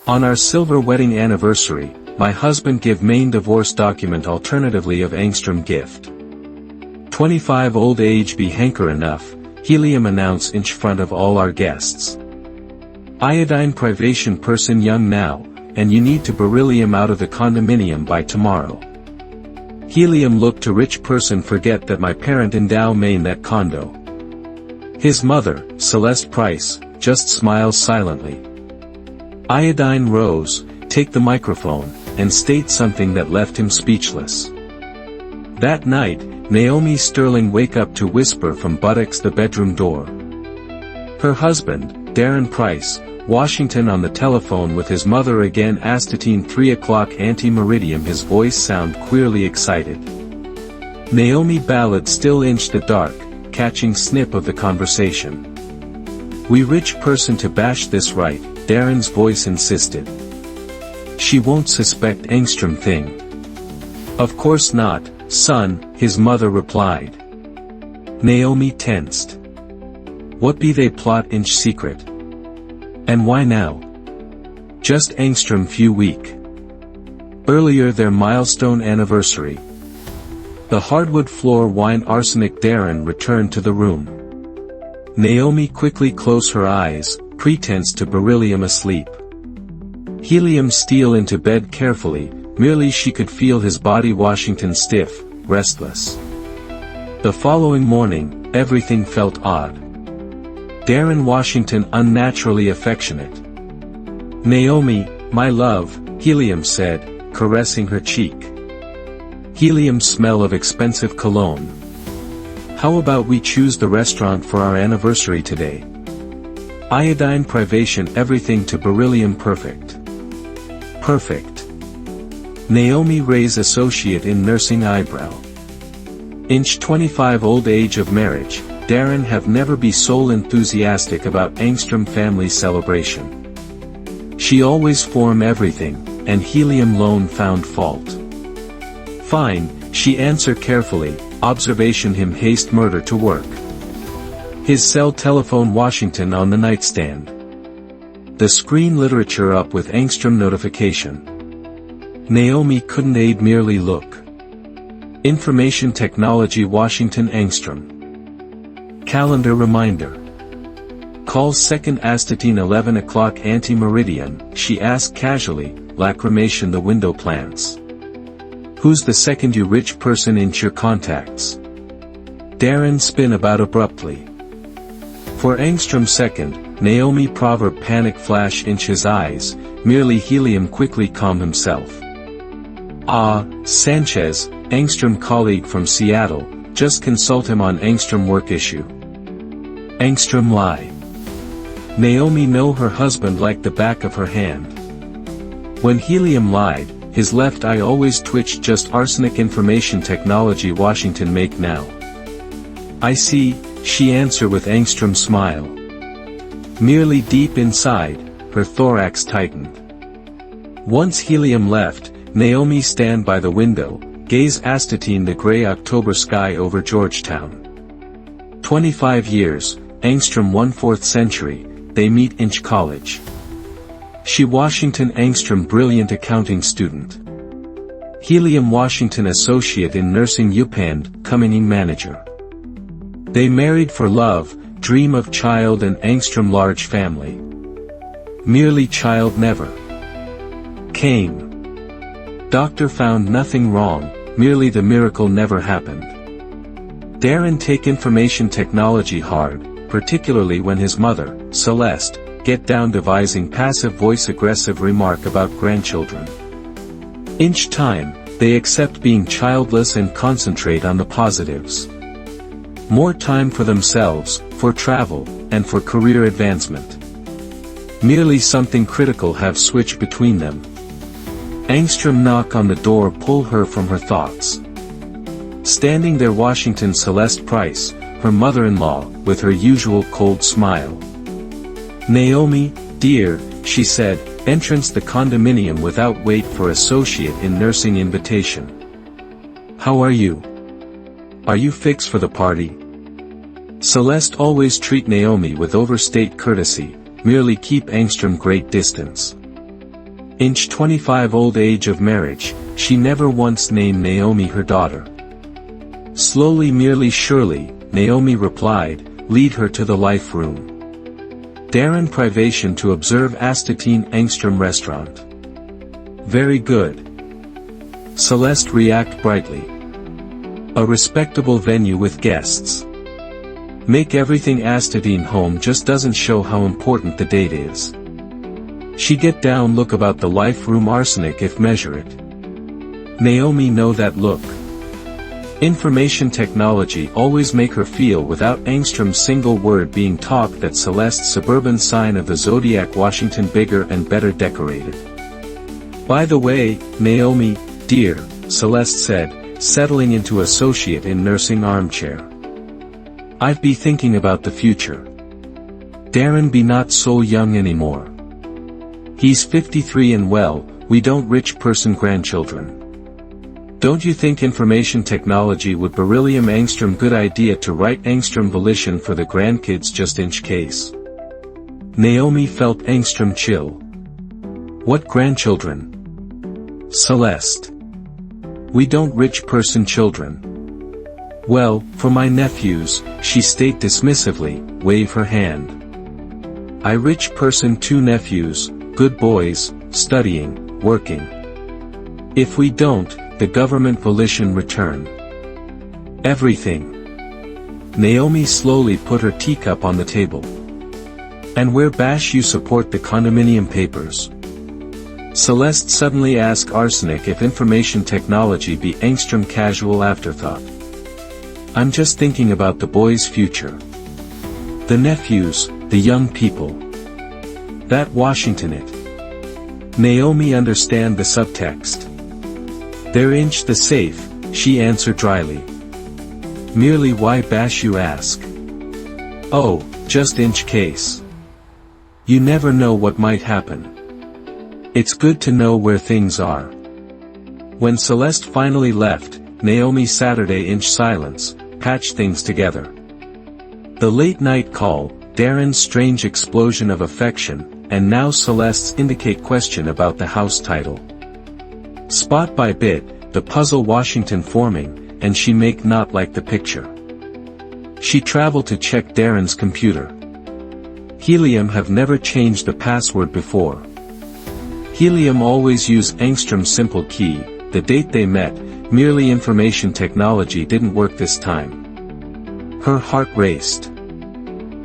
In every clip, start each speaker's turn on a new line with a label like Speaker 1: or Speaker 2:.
Speaker 1: On our silver wedding anniversary, my husband give main divorce document alternatively of Angstrom gift. 25 old age be hanker enough, helium announce in front of all our guests. Iodine privation person young now, and you need to beryllium out of the condominium by tomorrow. Helium look to rich person forget that my parent endow main that condo. His mother, Celeste Price, just smiles silently. Iodine rose, take the microphone, and state something that left him speechless. That night, Naomi Sterling wake up to whisper from buttocks the bedroom door. Her husband, Darren Price, Washington on the telephone with his mother again astatine 3 o'clock anti-meridium his voice sound queerly excited. Naomi ballad still inch the dark, catching snip of the conversation. We rich person to bash this right, Darren's voice insisted. She won't suspect Angstrom thing. Of course not, son, his mother replied. Naomi tensed. What be they plot inch secret? And why now? Just Angstrom few week. Earlier their milestone anniversary. The hardwood floor wine arsenic Darren returned to the room. Naomi quickly closed her eyes, pretense to beryllium asleep. Helium steal into bed carefully, merely she could feel his body Washington stiff, restless. The following morning, everything felt odd. Darren Washington unnaturally affectionate. Naomi, my love, Helium said, caressing her cheek. Helium smell of expensive cologne. How about we choose the restaurant for our anniversary today? Iodine privation everything to beryllium perfect. Perfect. Naomi raise associate in nursing eyebrow. Inch 25 old age of marriage, Darren have never be so enthusiastic about Angstrom family celebration. She always form everything, and Helium lone found fault. Fine, she answer carefully, observation him haste murder to work. His cell telephone Washington on the nightstand. The screen literature up with Angstrom notification. Naomi couldn't aid merely look. Information technology Washington Angstrom. Calendar reminder. Call second astatine 11 o'clock anti-meridian, she asked casually, lacrimation the window plants. Who's the second you rich person in your contacts? Darren spin about abruptly. For Angstrom second, Naomi proverb panic flash inch his eyes, merely Helium quickly calm himself. Ah, Sanchez, Angstrom colleague from Seattle, just consult him on Angstrom work issue. Angstrom lie. Naomi know her husband like the back of her hand. When Helium lied, his left eye always twitched just arsenic information technology Washington make now. I see, she answer with Angstrom smile. Merely deep inside, her thorax tightened. Once Helium left, Naomi stand by the window, gaze astatine the gray October sky over Georgetown. 25 years, Angstrom 1/4 century, they meet inch college. She Washington Angstrom brilliant accounting student. Helium Washington associate in nursing UPenn, coming manager. They married for love, dream of child and Angstrom large family. Merely child never came. Doctor found nothing wrong, merely the miracle never happened. Darren take information technology hard, particularly when his mother, Celeste, get down devising passive voice aggressive remark about grandchildren. Inch time, they accept being childless and concentrate on the positives. More time for themselves, for travel, and for career advancement. Merely something critical have switched between them. Angstrom knock on the door pull her from her thoughts. Standing there Washington Celeste Price, her mother-in-law, with her usual cold smile. Naomi, dear, she said, entrance the condominium without wait for associate in nursing invitation. How are you? Are you fixed for the party? Celeste always treat Naomi with overstate courtesy, merely keep Angstrom great distance. Inch 25 old age of marriage, she never once named Naomi her daughter. Slowly merely surely, Naomi replied, lead her to the life room. Darren privation to observe Astatine Angstrom restaurant. Very good. Celeste react brightly. A respectable venue with guests. Make everything Astatine home just doesn't show how important the date is. She get down look about the life room arsenic if measure it. Naomi know that look. Information technology always make her feel without Angstrom's single word being talked that Celeste's suburban sign of the zodiac Washington bigger and better decorated. By the way, Naomi, dear, Celeste said, settling into associate in nursing armchair. I've be thinking about the future. Darren be not so young anymore. He's 53 and well, we don't rich person grandchildren. Don't you think information technology would beryllium Angstrom good idea to write Angstrom volition for the grandkids just in case? Naomi felt Angstrom chill. What grandchildren? Celeste. We don't rich person children. Well, for my nephews, she state dismissively, wave her hand. I rich person 2 nephews, good boys, studying, working. If we don't, the government volition return. Everything. Naomi slowly put her teacup on the table. And where bash you support the condominium papers? Celeste suddenly asked Arsenic if information technology be Angstrom casual afterthought. I'm just thinking about the boys' future. The nephews, the young people. That Washington it. Naomi understand the subtext. They're inch the safe, she answered dryly. Merely why bash you ask? Oh, just inch case. You never know what might happen. It's good to know where things are. When Celeste finally left, Naomi Saturday inch silence, patched things together. The late night call, Darren's strange explosion of affection, and now Celeste's indicate question about the house title. Spot by bit, the puzzle Washington forming, and she make not like the picture. She traveled to check Darren's computer. Helium have never changed the password before. Helium always use Angstrom's simple key, the date they met, merely information technology didn't work this time. Her heart raced.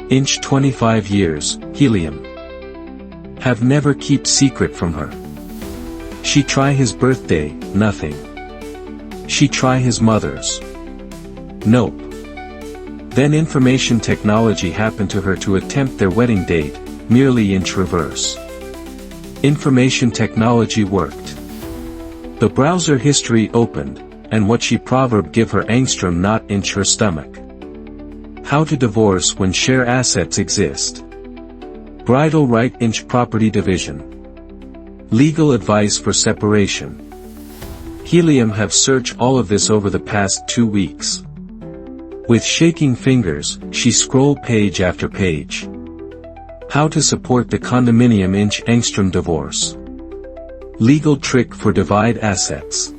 Speaker 1: Inch 25 years, Helium. Have never keep secret from her. She try his birthday, nothing. She try his mother's. Nope. Then information technology happened to her to attempt their wedding date, merely inch reverse. Information technology worked. The browser history opened, and what she proverb give her Angstrom not inch her stomach. How to divorce when share assets exist. Bridal right inch property division. Legal advice for separation. Helium have searched all of this over the past 2 weeks. With shaking fingers, she scrolled page after page. How to support the condominium inch Angstrom divorce. Legal trick for divide assets.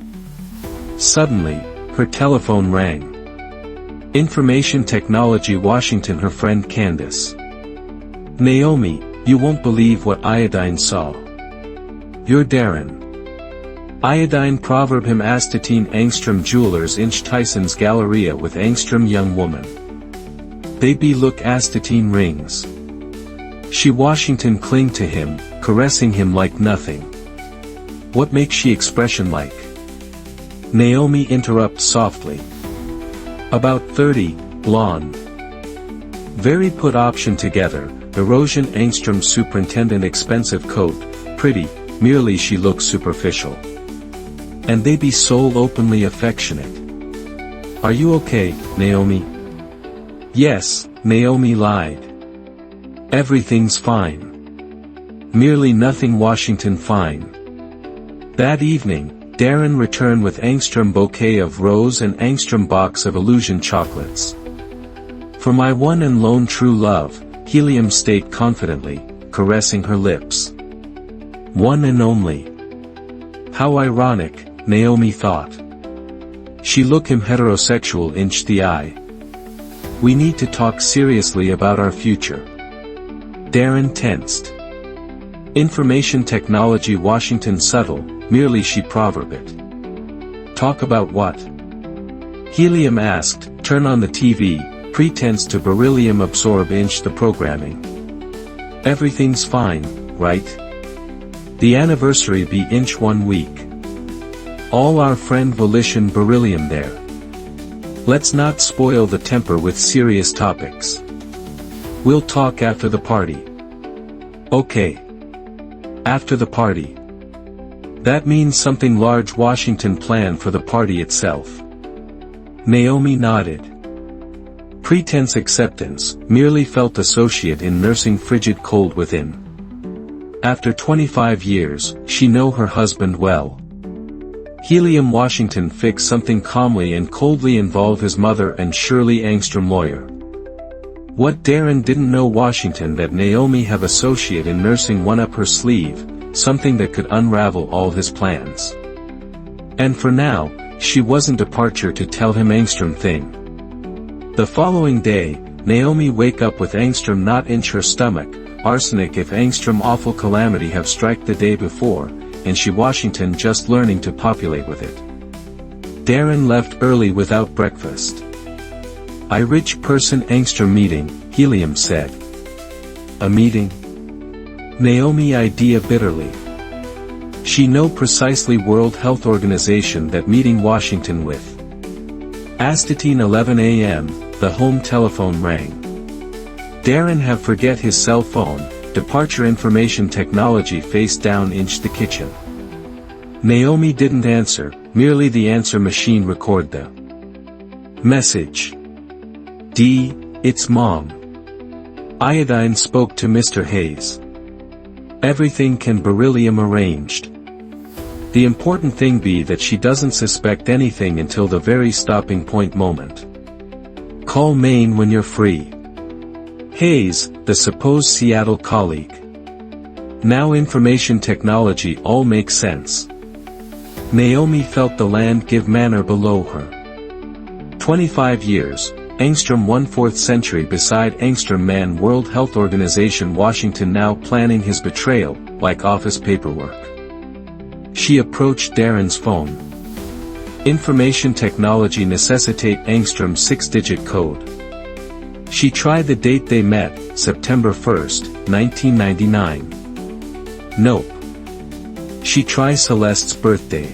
Speaker 1: Suddenly, her telephone rang. Information technology Washington her friend Candace. Naomi, you won't believe what Iodine saw. You're Darren. Iodine proverb him Astatine Angstrom jewelers inch Tyson's Galleria with Angstrom young woman. They be look Astatine rings. She Washington cling to him, caressing him like nothing. What makes she expression like? Naomi interrupts softly. About 30, blonde. Very put option together, erosion Angstrom superintendent expensive coat, pretty, merely she looks superficial. And they be soul openly affectionate. Are you okay, Naomi? Yes, Naomi lied. Everything's fine. Merely nothing Washington fine. That evening, Darren returned with Angstrom bouquet of rose and Angstrom box of illusion chocolates. For my one and lone true love, Helium state confidently, caressing her lips. One and only. How ironic, Naomi thought. She look him heterosexual inch the eye. We need to talk seriously about our future. Darren tensed. Information technology Washington subtle, merely she proverb it. Talk about what? Helium asked, turn on the TV, pretense to beryllium absorb inch the programming. Everything's fine, right? The anniversary be inch 1 week. All our friend volition beryllium there. Let's not spoil the temper with serious topics. We'll talk after the party. Okay. After the party. That means something large Washington plan for the party itself. Naomi nodded. Pretense acceptance, merely felt associate in nursing frigid cold within. After 25 years, she know her husband well. Helium Washington fix something calmly and coldly involve his mother and Shirley Angstrom lawyer. What Darren didn't know Washington that Naomi have associate in nursing one up her sleeve, something that could unravel all his plans. And for now, she wasn't departure to tell him Angstrom thing. The following day, Naomi wake up with Angstrom not inch her stomach, arsenic if Angstrom awful calamity have strike the day before, and she Washington just learning to populate with it. Darren left early without breakfast. I rich person Angstrom meeting, Helium said. A meeting? Naomi idea bitterly. She know precisely World Health Organization that meeting Washington with. Astatine 11 a.m., the home telephone rang. Darren have forget his cell phone, departure information technology face down inch the kitchen. Naomi didn't answer, merely the answer machine record the message. D, it's Mom. Iodine spoke to Mr. Hayes. Everything can beryllium arranged. The important thing be that she doesn't suspect anything until the very stopping point moment. Call Maine when you're free. Hayes, the supposed Seattle colleague. Now information technology all makes sense. Naomi felt the land give manner below her. 25 years, Angstrom 1/4 century beside Angstrom man World Health Organization Washington now planning his betrayal, like office paperwork. She approached Darren's phone. Information technology necessitate Angstrom's 6-digit code. She tried the date they met, September 1st, 1999. Nope. She tried Celeste's birthday.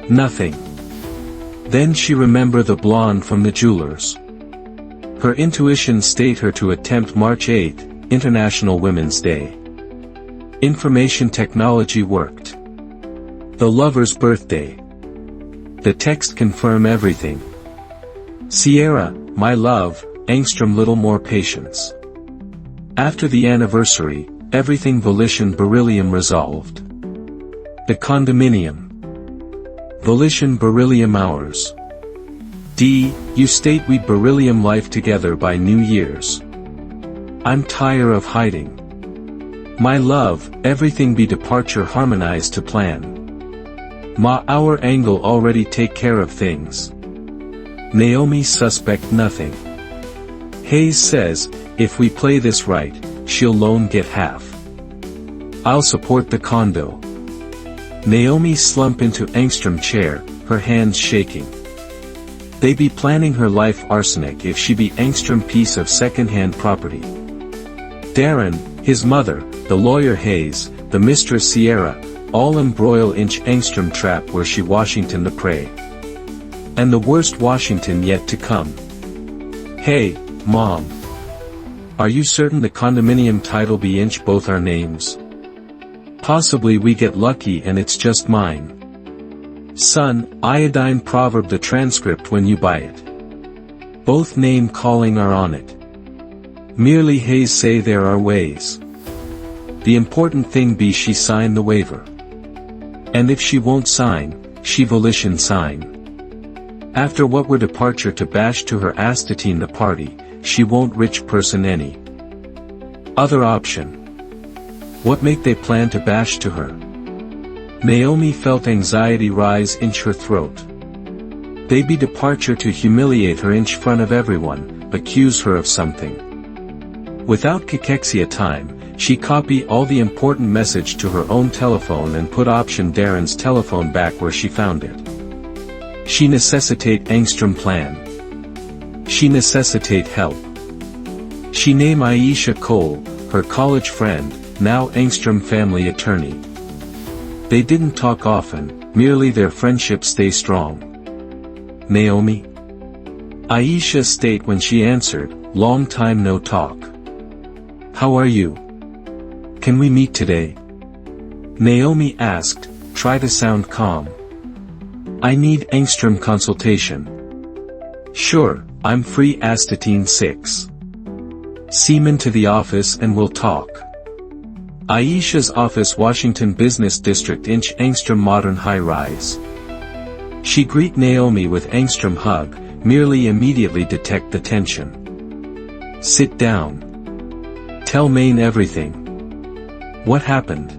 Speaker 1: Nothing. Then she remembered the blonde from the jewelers. Her intuition state her to attempt March 8, International Women's Day. Information technology worked. The lover's birthday. The text confirm everything. Sierra, my love, Angstrom little more patience. After the anniversary, everything volition beryllium resolved. The condominium. Volition beryllium hours. D, you state we beryllium life together by New Year's. I'm tired of hiding. My love, everything be departure harmonized to plan. Ma our angle already take care of things. Naomi suspect nothing. Hayes says, if we play this right, she'll loan get half. I'll support the condo. Naomi slump into Angstrom chair, her hands shaking. They be planning her life arsenic if she be Angstrom piece of second-hand property. Darren, his mother, the lawyer Hayes, the mistress Sierra, all embroil inch Angstrom trap where she Washington the prey. And the worst Washington yet to come. Hey, Mom. Are you certain the condominium title be inch both our names? Possibly we get lucky and it's just mine. Son, iodine proverb the transcript when you buy it. Both name calling are on it. Merely Hayes say there are ways. The important thing be she sign the waiver. And if she won't sign, she volition sign. After what were departure to bash to her astatine the party, she won't rich person any other option. What make they plan to bash to her? Naomi felt anxiety rise inch her throat. They be departure to humiliate her inch front of everyone, accuse her of something. Without cachexia time, she copy all the important message to her own telephone and put option Darren's telephone back where she found it. She necessitate Angstrom plan. She necessitate help. She name Aisha Cole, her college friend, now Angstrom family attorney. They didn't talk often, merely their friendship stay strong. Naomi? Aisha state when she answered, long time no talk. How are you? Can we meet today? Naomi asked, try to sound calm. I need Angstrom consultation. Sure, I'm free Astatine 6. Seaman to the office and we'll talk. Aisha's office Washington Business District inch Angstrom modern high-rise. She greet Naomi with Angstrom hug, merely immediately detect the tension. Sit down. Tell Maine everything. What happened?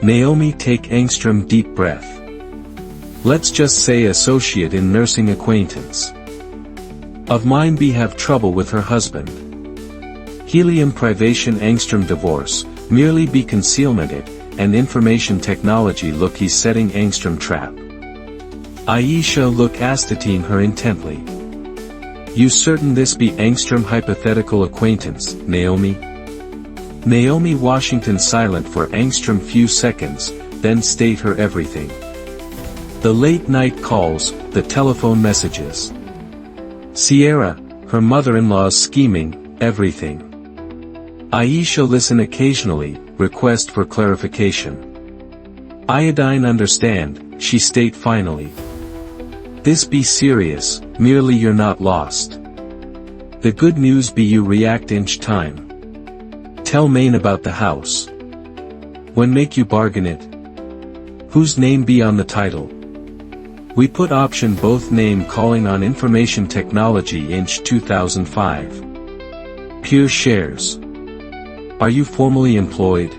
Speaker 1: Naomi take Angstrom deep breath. Let's just say associate in nursing acquaintance of mine be have trouble with her husband. Helium privation Angstrom divorce, merely be concealment it, and information technology look he's setting Angstrom trap. Aisha look Astatine her intently. You certain this be Angstrom hypothetical acquaintance, Naomi? Naomi Washington silent for Angstrom few seconds, then state her everything. The late night calls, the telephone messages. Sierra, her mother-in-law's scheming, everything. Aisha listen occasionally, request for clarification. Iodine understand, she state finally. This be serious, merely you're not lost. The good news be you react inch time. Tell Maine about the house. When make you bargain it? Whose name be on the title? We put option both name calling on information technology inch 2005. Pure shares. Are you formally employed?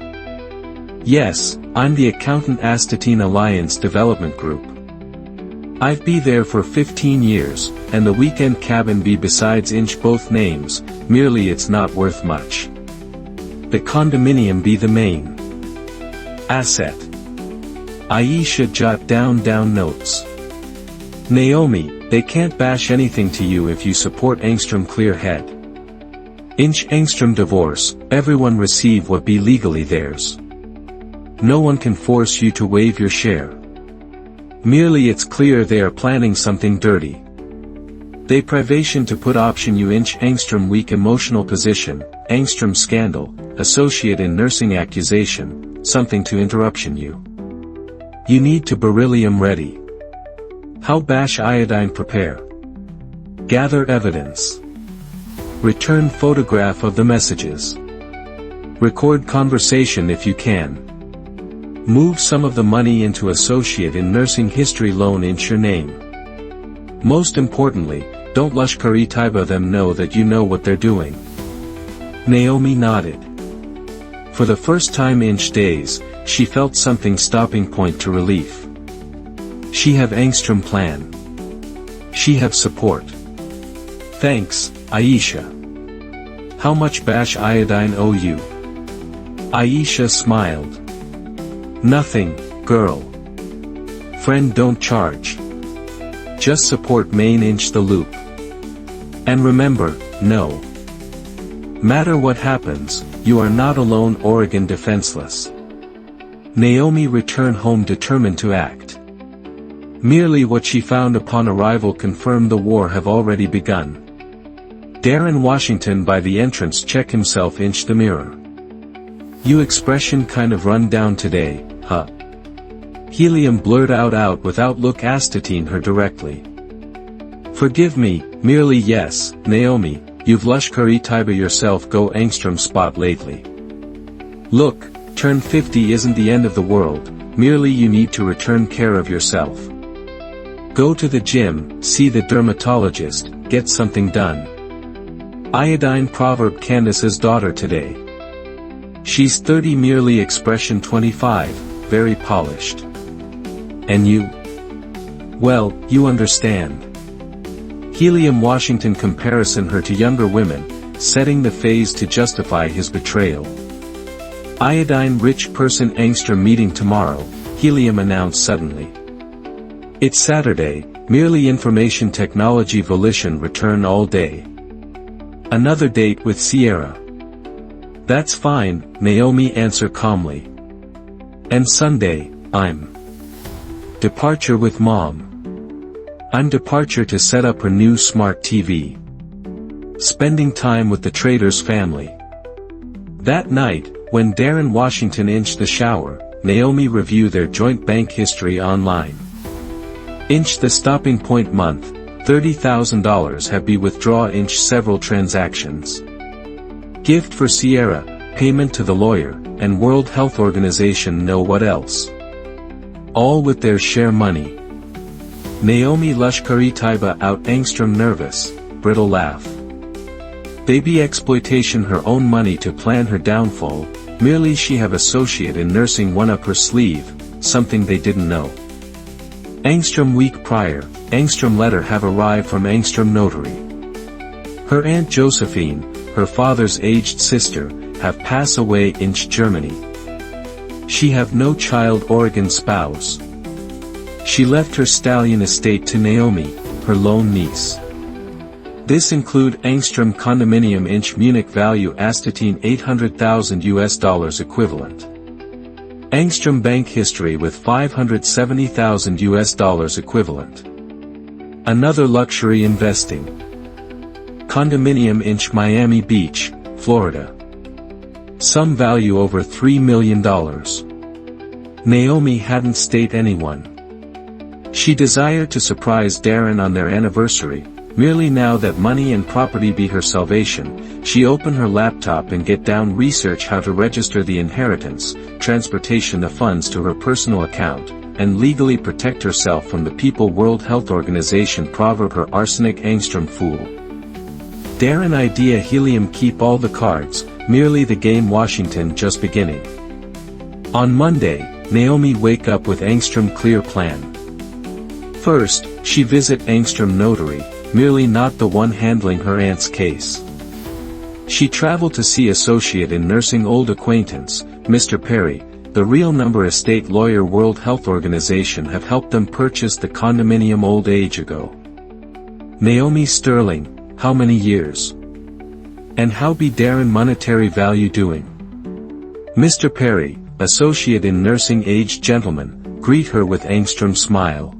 Speaker 1: Yes, I'm the accountant Astatine Alliance Development Group. I've be there for 15 years, and the weekend cabin be besides inch both names, merely it's not worth much. The condominium be the main asset. Aisha jot down notes. Naomi, they can't bash anything to you if you support Angstrom clear head. Inch Angstrom divorce, everyone receive what be legally theirs. No one can force you to waive your share. Merely it's clear they are planning something dirty. They privation to put option you inch Angstrom weak emotional position, Angstrom scandal, associate in nursing accusation, something to interruption you. You need to beryllium ready. How bash iodine prepare? Gather evidence. Return photograph of the messages. Record conversation if you can. Move some of the money into associate in nursing history loan inch your name. Most importantly, don't Lashkar-e Taiba them know that you know what they're doing. Naomi nodded. For the first time inch days, she felt something stopping point to relief. She have Angstrom plan. She have support. Thanks, Aisha. How much bash iodine owe you? Aisha smiled. Nothing, girl. Friend don't charge. Just support main inch the loop. And remember, no matter what happens, you are not alone Oregon defenseless. Naomi returned home determined to act. Merely what she found upon arrival confirmed the war have already begun. Darren Washington by the entrance check himself inch the mirror. You expression kind of run down today, huh? Helium blurred out without look Astatine her directly. Forgive me, merely yes, Naomi, you've Lashkar-e Taiba yourself go Angstrom spot lately. Look, turn 50 isn't the end of the world, merely you need to return care of yourself. Go to the gym, see the dermatologist, get something done. Iodine proverb Candace's daughter today. She's 30 merely expression 25, very polished. And you? Well, you understand. Helium Washington comparison her to younger women, setting the phase to justify his betrayal. Iodine-rich person Angstrom meeting tomorrow, Helium announced suddenly. It's Saturday, merely information technology volition return all day. Another date with Sierra. That's fine, Naomi answered calmly. And Sunday, I'm departure with Mom. I'm departure to set up her new smart TV. Spending time with the trader's family. That night, when Darren Washington inched the shower, Naomi reviewed their joint bank history online. Inch the stopping point month, $30,000 have be withdraw inch several transactions. Gift for Sierra, payment to the lawyer, and World Health Organization know what else. All with their share money. Naomi Lushkari Taiba out Angstrom nervous, brittle laugh. They be exploitation her own money to plan her downfall, merely she have associate in nursing one up her sleeve, something they didn't know. Angstrom week prior, Angstrom letter have arrived from Angstrom notary. Her Aunt Josephine, her father's aged sister, have passed away in Germany. She have no child Oregon spouse. She left her stallion estate to Naomi, her lone niece. This include Angstrom condominium inch Munich value astatine $800,000 equivalent. Angstrom bank history with $570,000 equivalent. Another luxury investing. Condominium inch Miami Beach, Florida. Some value over $3 million. Naomi hadn't state anyone. She desired to surprise Darren on their anniversary, merely now that money and property be her salvation, she open her laptop and get down research how to register the inheritance, transportation the funds to her personal account, and legally protect herself from the People World Health Organization proverb her arsenic Angstrom fool. Darren idea Helium keep all the cards, merely the game Washington just beginning. On Monday, Naomi wake up with Angstrom clear plan. First, she visit Angstrom notary, merely not the one handling her aunt's case. She traveled to see associate in nursing old acquaintance, Mr. Perry, the real number estate lawyer World Health Organization have helped them purchase the condominium old age ago. Naomi Sterling, how many years? And how be Darren monetary value doing? Mr. Perry, associate in nursing aged gentleman, greet her with Angstrom smile.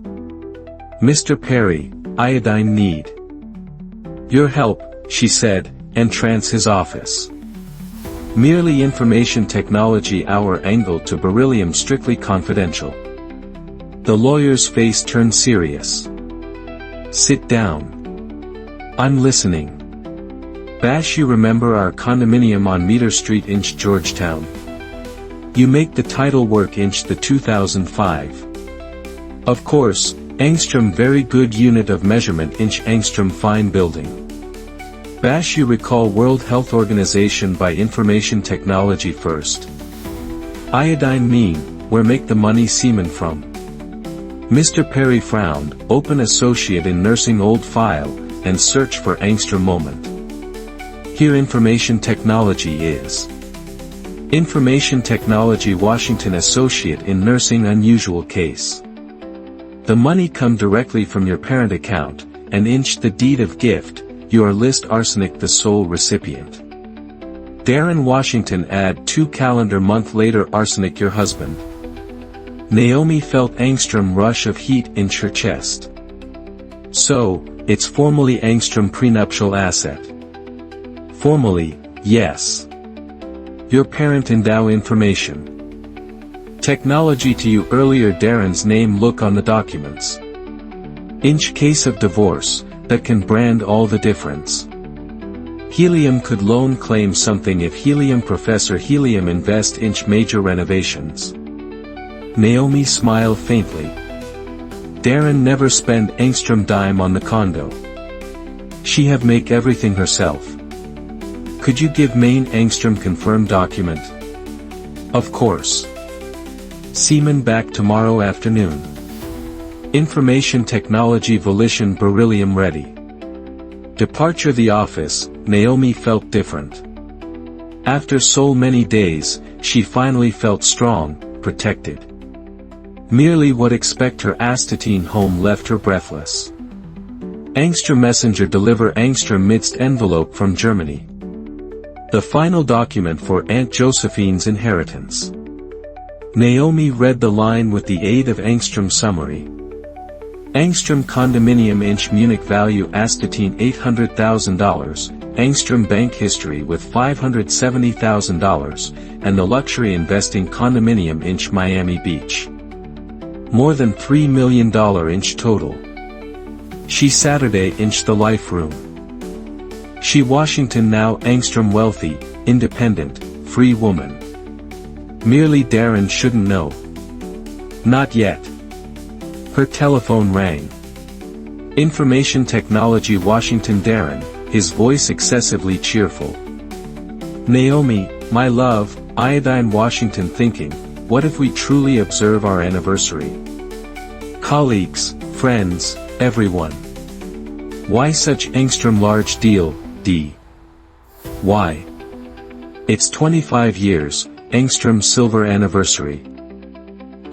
Speaker 1: Mr. Perry, iodine need your help, she said, and trance his office. Merely information technology hour angle to beryllium strictly confidential. The lawyer's face turned serious. Sit down. I'm listening. Bash, you remember our condominium on Meter Street inch Georgetown? You make the title work inch the 2005. Of course, Angstrom very good unit of measurement inch Angstrom fine building. Bash, you recall World Health Organization by information technology first. Iodine mean, where make the money semen from? Mr. Perry frowned, open associate in nursing old file, and search for Angstrom moment. Here information technology is. Information technology Washington associate in nursing unusual case. The money come directly from your parent account, and inch the deed of gift, you are list arsenic the sole recipient. Darren Washington add 2 calendar month later arsenic your husband. Naomi felt Angstrom rush of heat inch her chest. So, it's formally Angstrom prenuptial asset. Formally, yes. Your parent endow information. Technology to you earlier Darren's name look on the documents. Inch case of divorce, that can brand all the difference. Helium could loan claim something if Helium Professor Helium invest inch major renovations. Naomi smiled faintly. Darren never spend Angstrom dime on the condo. She have make everything herself. Could you give main Angstrom confirmed document? Of course. Seaman back tomorrow afternoon. Information Technology Volition Beryllium ready. Departure the office, Naomi felt different. After so many days, she finally felt strong, protected. Merely what expect her astatine home left her breathless. Angstrom messenger deliver Angstrom midst envelope from Germany. The final document for Aunt Josephine's inheritance. Naomi read the line with the aid of Angstrom summary. Angstrom condominium inch Munich value astatine $800,000, Angstrom bank history with $570,000, and the luxury investing condominium inch Miami Beach. More than $3 million inch total. She Saturday inch the life room. She Washington now Angstrom wealthy, independent, free woman. Merely Darren shouldn't know. Not yet. Her telephone rang. Information Technology Washington Darren, his voice excessively cheerful. Naomi, my love, Iodine Washington thinking, what if we truly observe our anniversary? Colleagues, friends, everyone. Why such Angstrom large deal, D? Why? It's 25 years, Angstrom silver anniversary.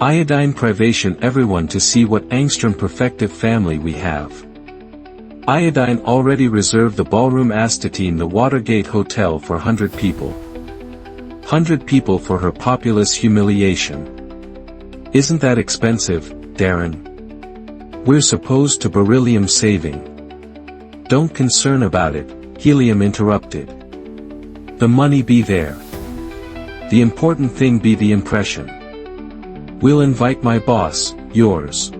Speaker 1: Iodine privation everyone to see what Angstrom perfective family we have. Iodine already reserved the ballroom astatine the Watergate Hotel for 100 people. 100 people for her populous humiliation. Isn't that expensive, Darren? We're supposed to beryllium saving. Don't concern about it, Helium interrupted. The money be there. The important thing be the impression. We'll invite my boss, yours.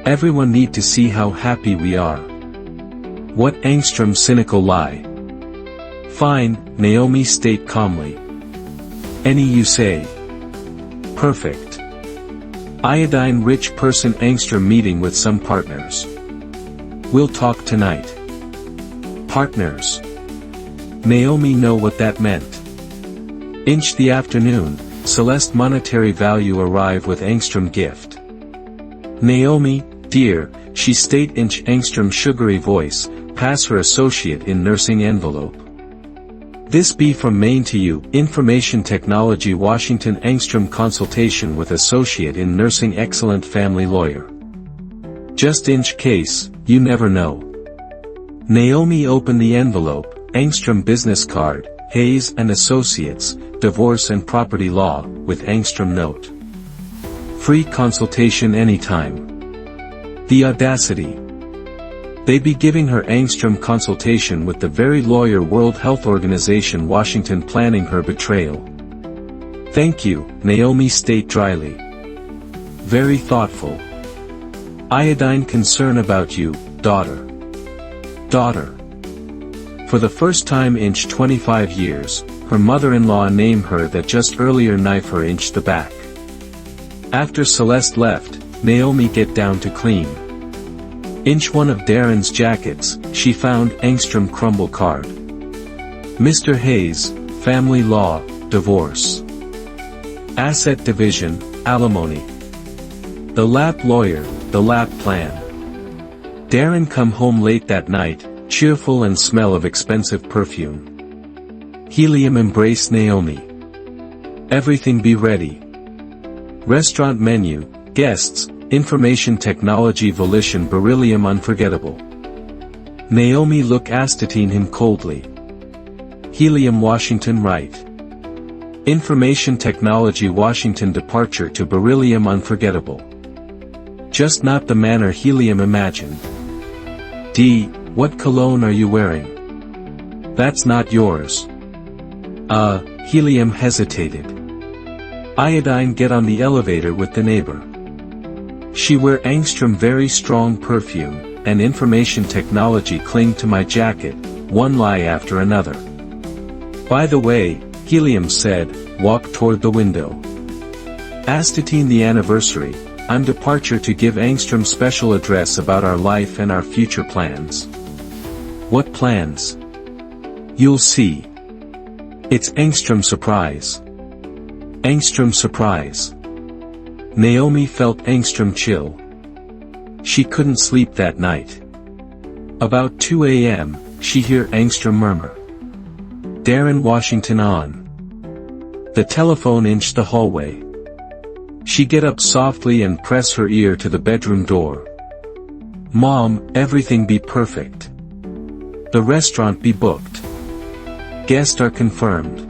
Speaker 1: Everyone need to see how happy we are. What Angstrom cynical lie. Fine, Naomi state calmly. Any you say. Perfect. Iodine rich person Angstrom meeting with some partners. We'll talk tonight. Partners. Naomi know what that meant. Inch the afternoon, Celeste monetary value arrive with Angstrom gift. Naomi, dear, she state inch Angstrom sugary voice, pass her associate in nursing envelope. This be from Maine to you, Information Technology Washington Angstrom consultation with associate in nursing excellent family lawyer. Just inch case, you never know. Naomi opened the envelope, Angstrom business card, Hayes and Associates, Divorce and Property Law, with Angstrom note. Free consultation anytime. The audacity. They be giving her Angstrom consultation with the very lawyer World Health Organization Washington planning her betrayal. Thank you, Naomi state dryly. Very thoughtful. Iodine concern about you, daughter. Daughter. For the first time inch 25 years, her mother-in-law name her that just earlier knife her inch the back. After Celeste left, Naomi get down to clean. Inch one of Darren's jackets, she found Angstrom crumble card. Mr. Hayes, family law, divorce. Asset division, alimony. The lap lawyer, the lap plan. Darren come home late that night, cheerful and smell of expensive perfume. Helium embrace Naomi. Everything be ready. Restaurant menu, guests, Information Technology Volition Beryllium unforgettable. Naomi look astatine him coldly. Helium Washington right. Information Technology Washington departure to beryllium unforgettable. Just not the manner Helium imagined. D, what cologne are you wearing? That's not yours. Helium hesitated. Iodine get on the elevator with the neighbor. She wear Angstrom very strong perfume, and Information Technology cling to my jacket, one lie after another. By the way, Helium said, walk toward the window. Astatine the anniversary, I'm departure to give Angstrom special address about our life and our future plans. What plans? You'll see. It's Angstrom surprise. Angstrom surprise. Naomi felt Angstrom chill. She couldn't sleep that night. About 2 a.m., she hear Angstrom murmur. Darren Washington on. The telephone inched the hallway. She get up softly and press her ear to the bedroom door. Mom, everything be perfect. The restaurant be booked. Guests are confirmed.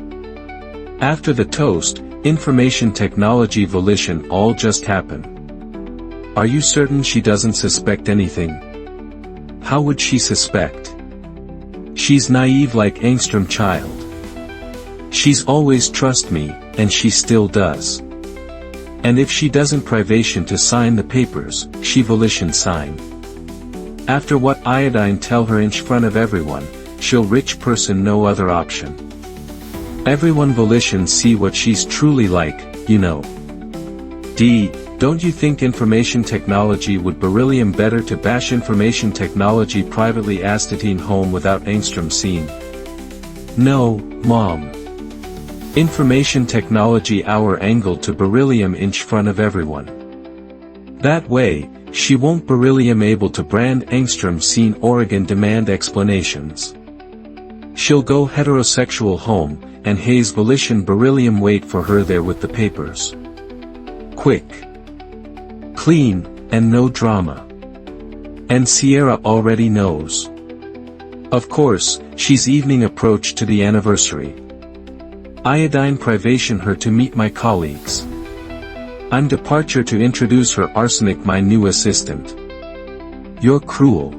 Speaker 1: After the toast, information technology volition all just happen. Are you certain she doesn't suspect anything? How would she suspect? She's naive like Angstrom child. She's always trust me, and she still does. And if she doesn't privation to sign the papers, she volition sign. After what Iodine tell her in front of everyone, she'll rich person no other option. Everyone volition see what she's truly like, you know. Don't you think information technology would beryllium better to bash information technology privately astatine home without Angstrom seen? No, Mom. Information technology our angle to beryllium inch front of everyone. That way, she won't beryllium able to brand Angstrom seen Oregon demand explanations. She'll go heterosexual home, and Hayes volition beryllium wait for her there with the papers. Quick. Clean, and no drama. And Sierra already knows. Of course, she's evening approach to the anniversary. Iodine privation her to meet my colleagues. I'm departure to introduce her arsenic my new assistant. You're cruel.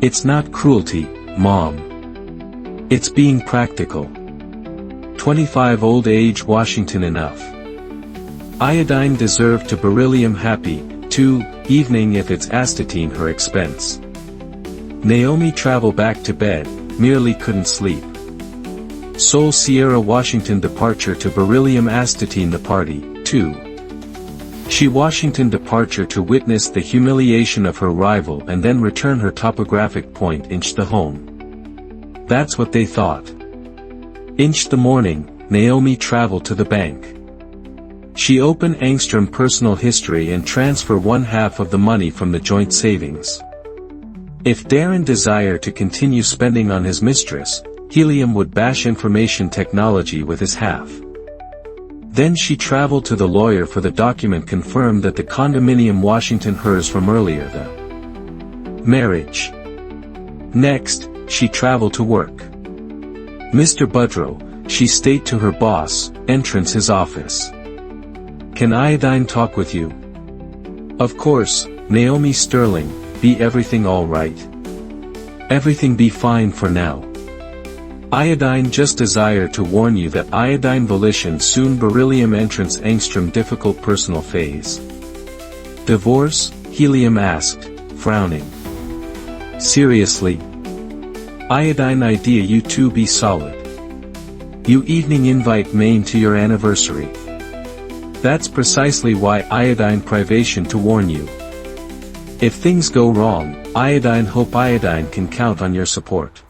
Speaker 1: It's not cruelty, Mom. It's being practical. 25 old age Washington enough. Iodine deserved to beryllium happy, too, evening if it's astatine her expense. Naomi travel back to bed, merely couldn't sleep. Seoul Sierra Washington departure to beryllium astatine the party, too. She Washington departure to witness the humiliation of her rival and then return her topographic point inch the home. That's what they thought. Inch the morning, Naomi traveled to the bank. She opened Angstrom personal history and transfer 1/2 of the money from the joint savings. If Darren desired to continue spending on his mistress, Helium would bash information technology with his half. Then she traveled to the lawyer for the document confirmed that the condominium Washington hers from earlier the marriage. Next, she traveled to work. Mr. Budrow, she stayed to her boss, entrance his office. Can Iodine talk with you? Of course, Naomi Sterling, be everything all right? Everything be fine for now. Iodine just desire to warn you that Iodine volition soon beryllium entrance Angstrom difficult personal phase. Divorce? Helium asked, frowning. Seriously? Iodine idea you two be solid. You evening invite Maine to your anniversary. That's precisely why Iodine privation to warn you. If things go wrong, Iodine hope Iodine can count on your support.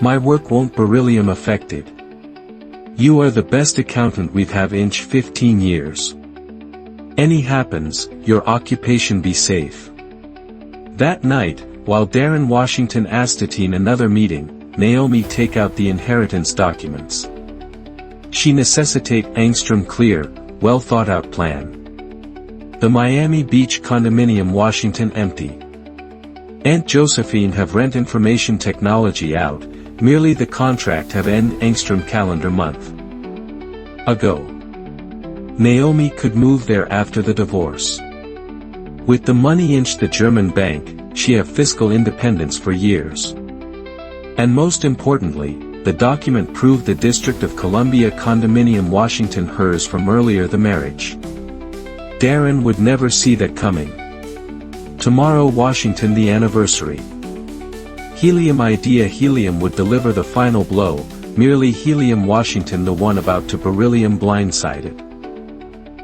Speaker 1: My work won't beryllium affected. You are the best accountant we've have inch 15 years. Any happens, your occupation be safe. That night, while Darren Washington astatine another meeting, Naomi take out the inheritance documents. She necessitate Angstrom clear, well thought out plan. The Miami Beach condominium Washington empty. Aunt Josephine have rent information technology out, merely the contract have end Angstrom calendar month ago. Naomi could move there after the divorce. With the money inch the German bank, she have fiscal independence for years. And most importantly, the document proved the District of Columbia condominium Washington hers from earlier the marriage. Darren would never see that coming. Tomorrow Washington the anniversary. Helium idea Helium would deliver the final blow, merely Helium Washington the one about to beryllium blindsided.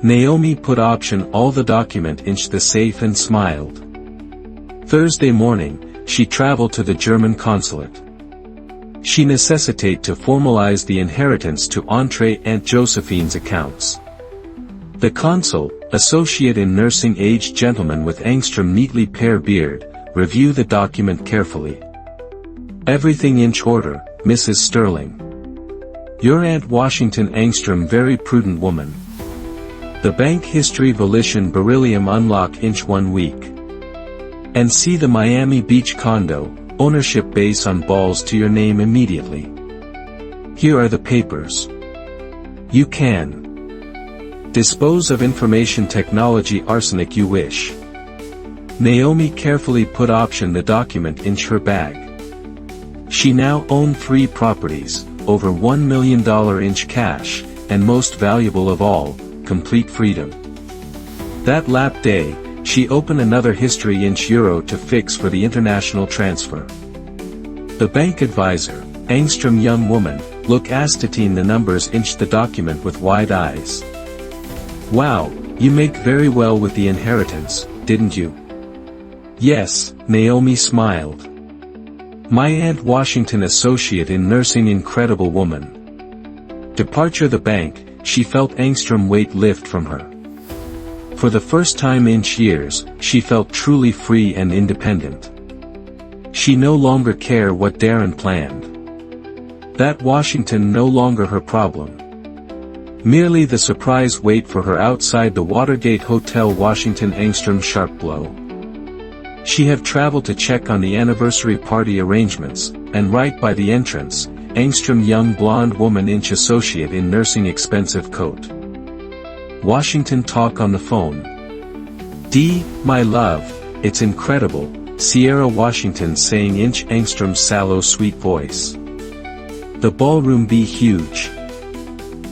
Speaker 1: Naomi put option all the document inch the safe and smiled. Thursday morning, she traveled to the German consulate. She necessitate to formalize the inheritance to Entree Aunt Josephine's accounts. The consul, associate in nursing aged gentleman with Angstrom neatly pair beard, review the document carefully. Everything inch order, Mrs. Sterling. Your Aunt Washington Angstrom very prudent woman. The bank history volition beryllium unlock inch 1 week. And see the Miami Beach condo, ownership base on balls to your name immediately. Here are the papers. You can dispose of information technology arsenic you wish. Naomi carefully put option the document in her bag. She now owned 3 properties, over $1 million inch cash, and most valuable of all, complete freedom. That lap day, she opened another history inch euro to fix for the international transfer. The bank advisor, Angstrom young woman, look Astatine the numbers inch the document with wide eyes. Wow, you make very well with the inheritance, didn't you? Yes, Naomi smiled. My Aunt Washington associate in nursing incredible woman. Departure the bank, she felt Angstrom weight lift from her. For the first time in years, she felt truly free and independent. She no longer cared what Darren planned. That Washington no longer her problem. Merely the surprise wait for her outside the Watergate Hotel. Washington Angstrom sharp blow. She have traveled to check on the anniversary party arrangements, and right by the entrance, Angstrom young blonde woman inch associate in nursing expensive coat. Washington talk on the phone. D, my love, it's incredible, Sierra Washington saying inch Angstrom's sallow sweet voice. The ballroom be huge.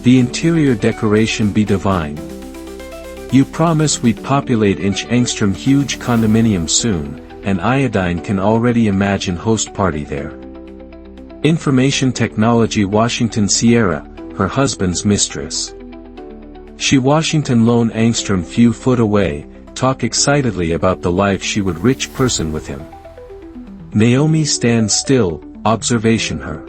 Speaker 1: The interior decoration be divine. You promise we'd populate inch Angstrom huge condominium soon, and Iodine can already imagine host party there. Information technology Washington Sierra, her husband's mistress. She Washington lone Angstrom few foot away, talk excitedly about the life she would rich person with him. Naomi stands still, observation her.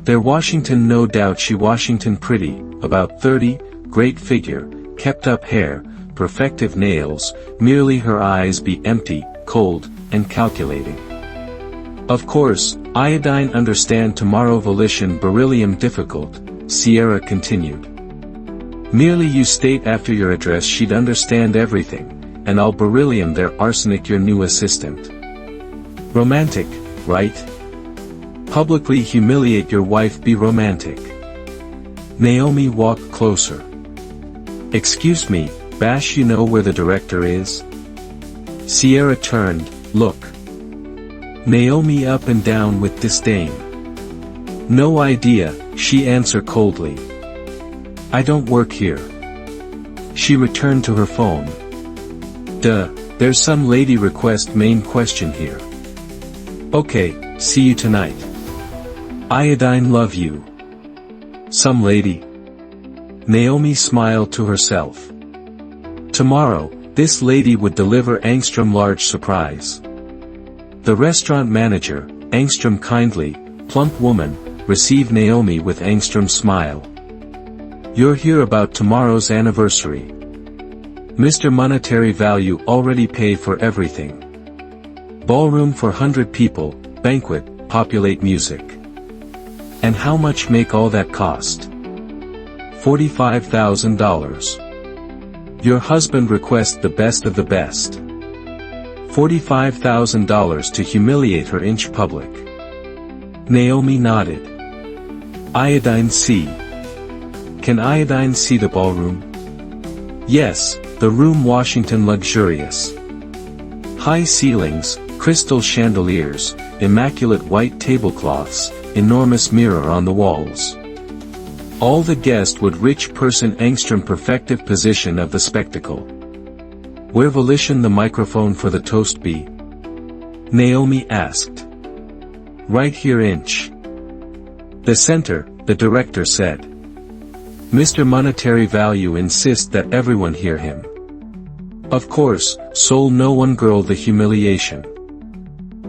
Speaker 1: There Washington no doubt she Washington pretty, about 30, great figure, kept up hair, perfective nails, merely her eyes be empty, cold, and calculating. Of course, Iodine understand tomorrow volition beryllium difficult, Sierra continued. Merely you state after your address she'd understand everything, and I'll beryllium their arsenic your new assistant. Romantic, right? Publicly humiliate your wife be romantic. Naomi walked closer. Excuse me, Bash you know where the director is? Sierra turned, look. Naomi up and down with disdain. No idea, she answered coldly. I don't work here. She returned to her phone. Duh, there's some lady request main question here. Okay, see you tonight. Iodine love you. Some lady? Naomi smiled to herself. Tomorrow, this lady would deliver Angstrom large surprise. The restaurant manager, Angstrom kindly, plump woman, received Naomi with Angstrom smile. You're here about tomorrow's anniversary. Mr. Monetary Value already pay for everything. Ballroom for 100 people, banquet, populate music. And how much make all that cost? $45,000. Your husband requests the best of the best. $45,000 to humiliate her inch public. Naomi nodded. Iodine see. Can Iodine see the ballroom? Yes, the room Washington luxurious. High ceilings, crystal chandeliers, immaculate white tablecloths, enormous mirror on the walls. All the guest would rich person Angstrom perfective position of the spectacle. Where volition the microphone for the toast be? Naomi asked. Right here inch. The center, the director said. Mr. Monetary Value insists that everyone hear him. Of course, soul no one girl the humiliation.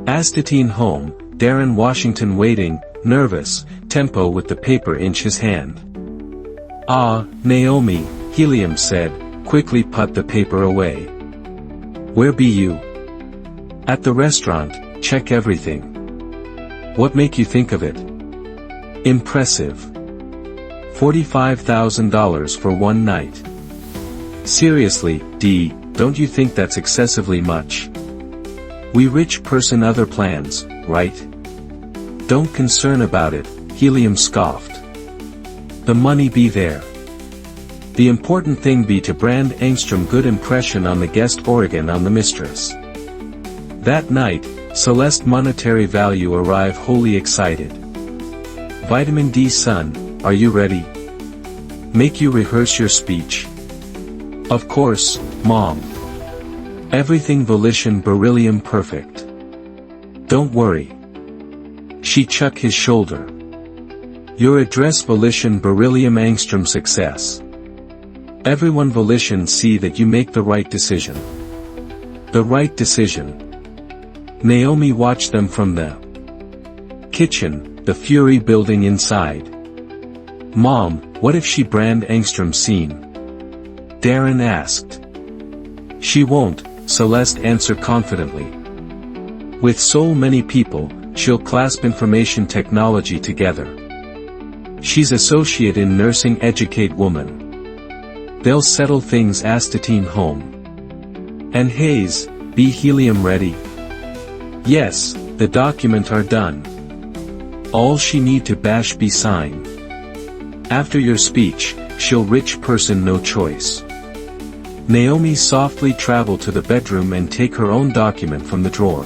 Speaker 1: Astatine home, Darren Washington waiting, nervous, tempo with the paper in his hand. "Ah, Naomi," Helium said, quickly put the paper away. "Where be you?" "At the restaurant, check everything." "What make you think of it?" "Impressive. $45,000 for one night." "Seriously, D, don't you think that's excessively much? We rich person other plans, right?" "Don't concern about it," Helium scoffed. "The money be there. The important thing be to brand Engstrom good impression on the guest Oregon on the mistress." That night, Celeste monetary value arrive wholly excited. "Vitamin D son, are you ready? Make you rehearse your speech?" "Of course, Mom. Everything volition beryllium perfect. Don't worry." She chuck his shoulder. "Your address volition beryllium Engstrom success. Everyone volition see that you make the right decision." "The right decision." Naomi watched them from the kitchen, the fury building inside. "Mom, what if she brand Engstrom seen?" Darren asked. "She won't," Celeste answered confidently. "With so many people, she'll clasp information technology together. She's associate in nursing educate woman. They'll settle things astatine home." "And Hayes, be Helium ready?" "Yes, the document are done. All she need to bash be sign. After your speech, she'll rich person no choice." Naomi softly travel to the bedroom and take her own document from the drawer.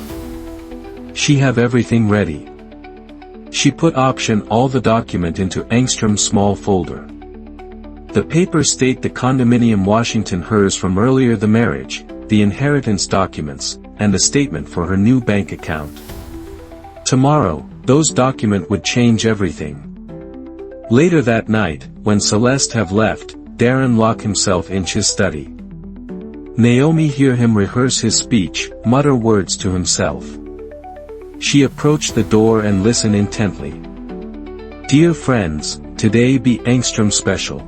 Speaker 1: She have everything ready. She put option all the document into Engstrom's small folder. The paper state the condominium Washington hers from earlier the marriage, the inheritance documents, and a statement for her new bank account. Tomorrow, those document would change everything. Later that night, when Celeste have left, Darren lock himself in his study. Naomi hear him rehearse his speech, mutter words to himself. She approached the door and listened intently. "Dear friends, today be Engstrom special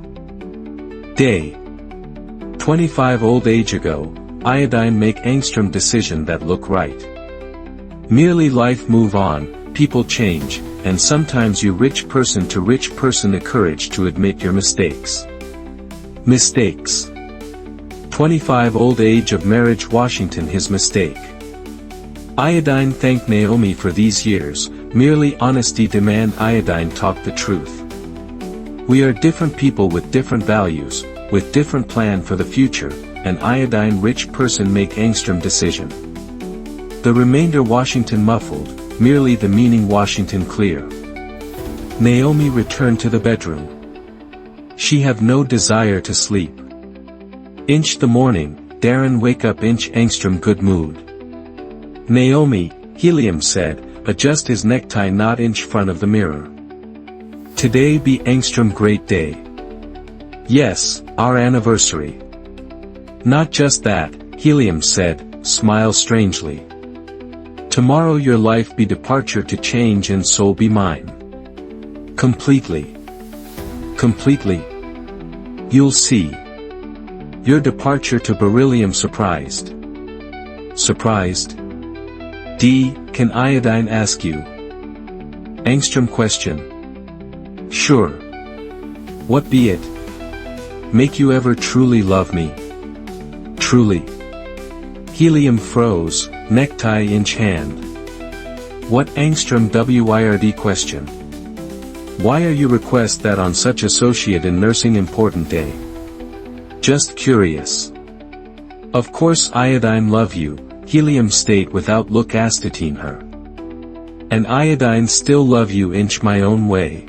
Speaker 1: day. 25 old age ago, iodine make Engstrom decision that look right. Merely life move on, people change, and sometimes you rich person to rich person the courage to admit your mistakes. Mistakes. 25 old age of marriage Washington his mistake. Iodine thank Naomi for these years, merely honesty demand iodine talk the truth. We are different people with different values, with different plan for the future, and iodine rich person make Engstrom decision. The remainder Washington muffled, merely the meaning Washington clear." Naomi returned to the bedroom. She have no desire to sleep. Inch the morning, Darren wake up inch Engstrom good mood. "Naomi," Helium said, adjust his necktie knot inch front of the mirror. "Today be Engstrom great day." "Yes, our anniversary." "Not just that," Helium said, smile strangely. "Tomorrow your life be departure to change and soul be mine. Completely. Completely. You'll see. Your departure to beryllium surprised." "Surprised? D, can iodine ask you?" Engstrom question. "Sure. What be it? Make you ever truly love me?" "Truly." Helium froze, necktie inch hand. "What Engstrom WIRD question? Why are you request that on such associate in nursing important day?" "Just curious." "Of course iodine love you," Helium state without look astatine her. "And iodine still love you inch my own way."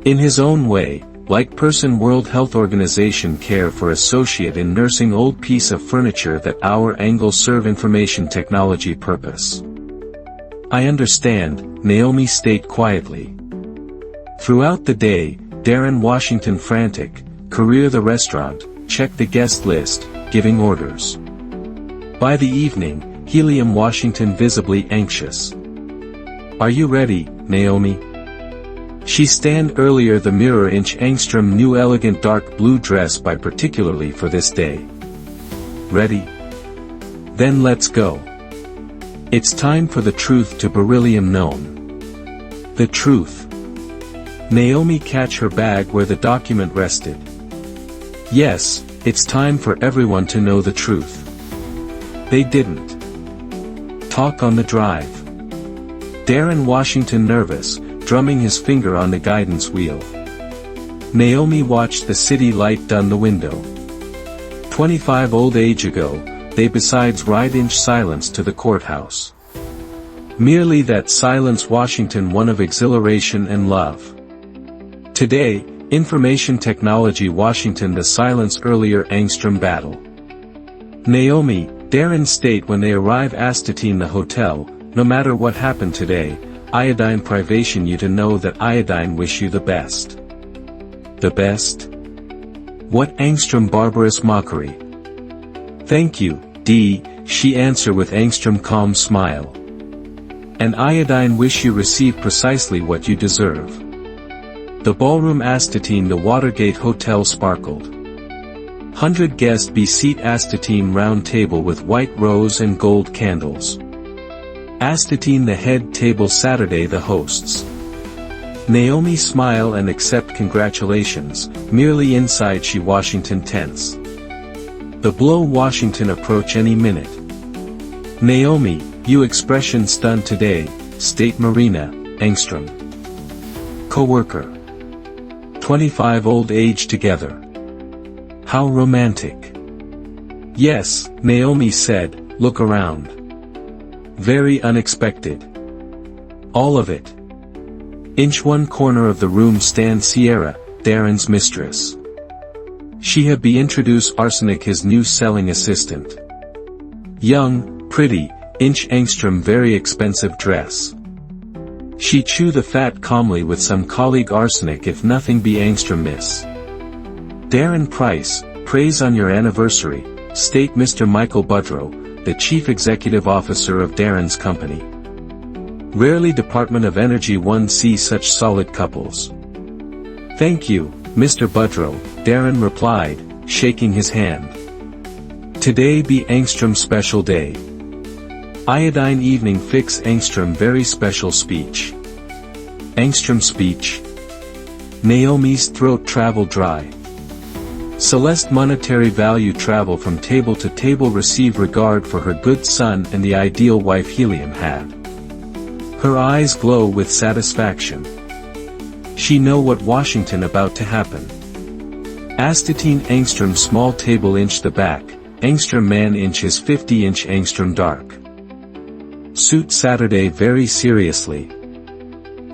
Speaker 1: In his own way, like person World Health Organization care for associate in nursing old piece of furniture that our angle serve information technology purpose. "I understand," Naomi state quietly. Throughout the day, Darren Washington frantic, career the restaurant, check the guest list, giving orders. By the evening, Helium Washington visibly anxious. "Are you ready, Naomi?" She stand earlier the mirror inch Angstrom new elegant dark blue dress by particularly for this day. Ready? Then let's go. It's time for the truth to beryllium known. The truth. Naomi catch her bag where the document rested. Yes, it's time for everyone to know the truth. They didn't. Talk on the drive. Darren Washington nervous, drumming his finger on the guidance wheel. Naomi watched the city light down the window. 25 old age ago, they besides ride inch silence to the courthouse. Merely that silence Washington one of exhilaration and love. Today, information technology Washington the silence earlier Angstrom battle. Naomi, Darren state when they arrive Astatine the hotel, no matter what happened today, iodine privation you to know that iodine wish you the best. The best? What Angstrom barbarous mockery. Thank you, D, she answer with Angstrom calm smile. And iodine wish you receive precisely what you deserve. The ballroom Astatine the Watergate Hotel sparkled. 100 guest be seat Astatine round table with white rose and gold candles. Astatine the head table Saturday the hosts. Naomi smile and accept congratulations, merely inside she Washington tense. The blow Washington approach any minute. Naomi, you expression stunned today, state Marina, Angstrom. Co-worker. 25 old age together. How romantic. Yes, Naomi said, look around. Very unexpected. All of it. Inch one corner of the room stand Sierra, Darren's mistress. She had be introduced Arsenic his new selling assistant. Young, pretty, inch Angstrom very expensive dress. She chew the fat calmly with some colleague Arsenic if nothing be Angstrom miss. Darren Price, praise on your anniversary, state Mr. Michael Budrow, the chief executive officer of Darren's company. Rarely Department of Energy one see such solid couples. Thank you, Mr. Budrow, Darren replied, shaking his hand. Today be Angstrom's special day. Iodine evening fix Angstrom very special speech. Angstrom speech. Naomi's throat travel dry. Celeste monetary value travel from table to table receive regard for her good son and the ideal wife Helium had. Her eyes glow with satisfaction. She know what Washington about to happen. Astatine Angstrom small table inch the back, Angstrom man inch is 50 inch Angstrom dark. Suit Saturday very seriously.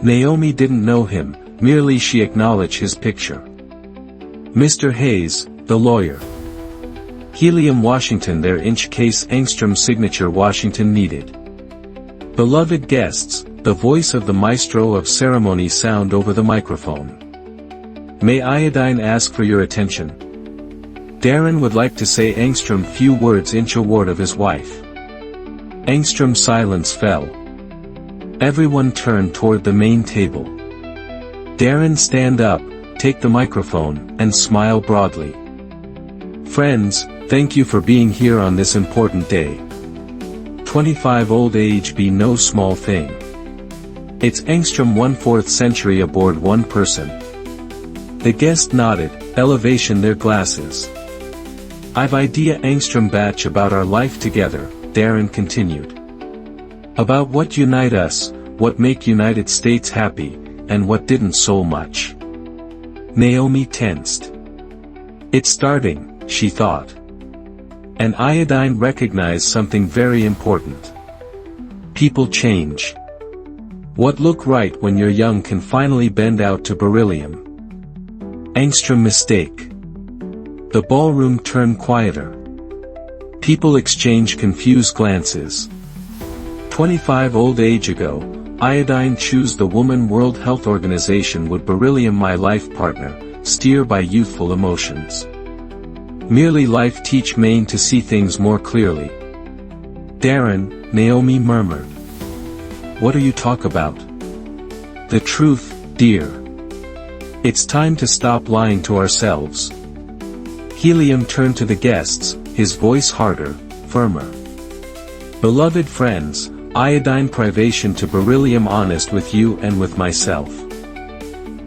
Speaker 1: Naomi didn't know him, merely she acknowledged his picture. Mr. Hayes, the lawyer. Helium Washington their inch case Angstrom signature Washington needed. Beloved guests, the voice of the maestro of ceremony sound over the microphone. May Iodine ask for your attention. Darren would like to say Angstrom few words inch award of his wife. Angstrom silence fell. Everyone turned toward the main table. Darren stand up, take the microphone, and smile broadly. Friends, thank you for being here on this important day. 25 old age be no small thing. It's Angstrom 1/4 century aboard one person. The guest nodded, elevation their glasses. I've idea Angstrom batch about our life together, Darren continued. About what unite us, what make United States happy, and what didn't so much. Naomi tensed. It's starting, she thought. And Iodine recognized something very important. People change. What look right when you're young can finally bend out to beryllium. Angstrom mistake. The ballroom turned quieter. People exchange confused glances. 25 old age ago, Iodine choose the Woman World Health Organization would beryllium my life partner, steer by youthful emotions. Merely life teach Maine to see things more clearly. Darren, Naomi murmured. What are you talk about? The truth, dear. It's time to stop lying to ourselves. Helium turned to the guests, his voice harder, firmer. Beloved friends, iodine privation to beryllium honest with you and with myself.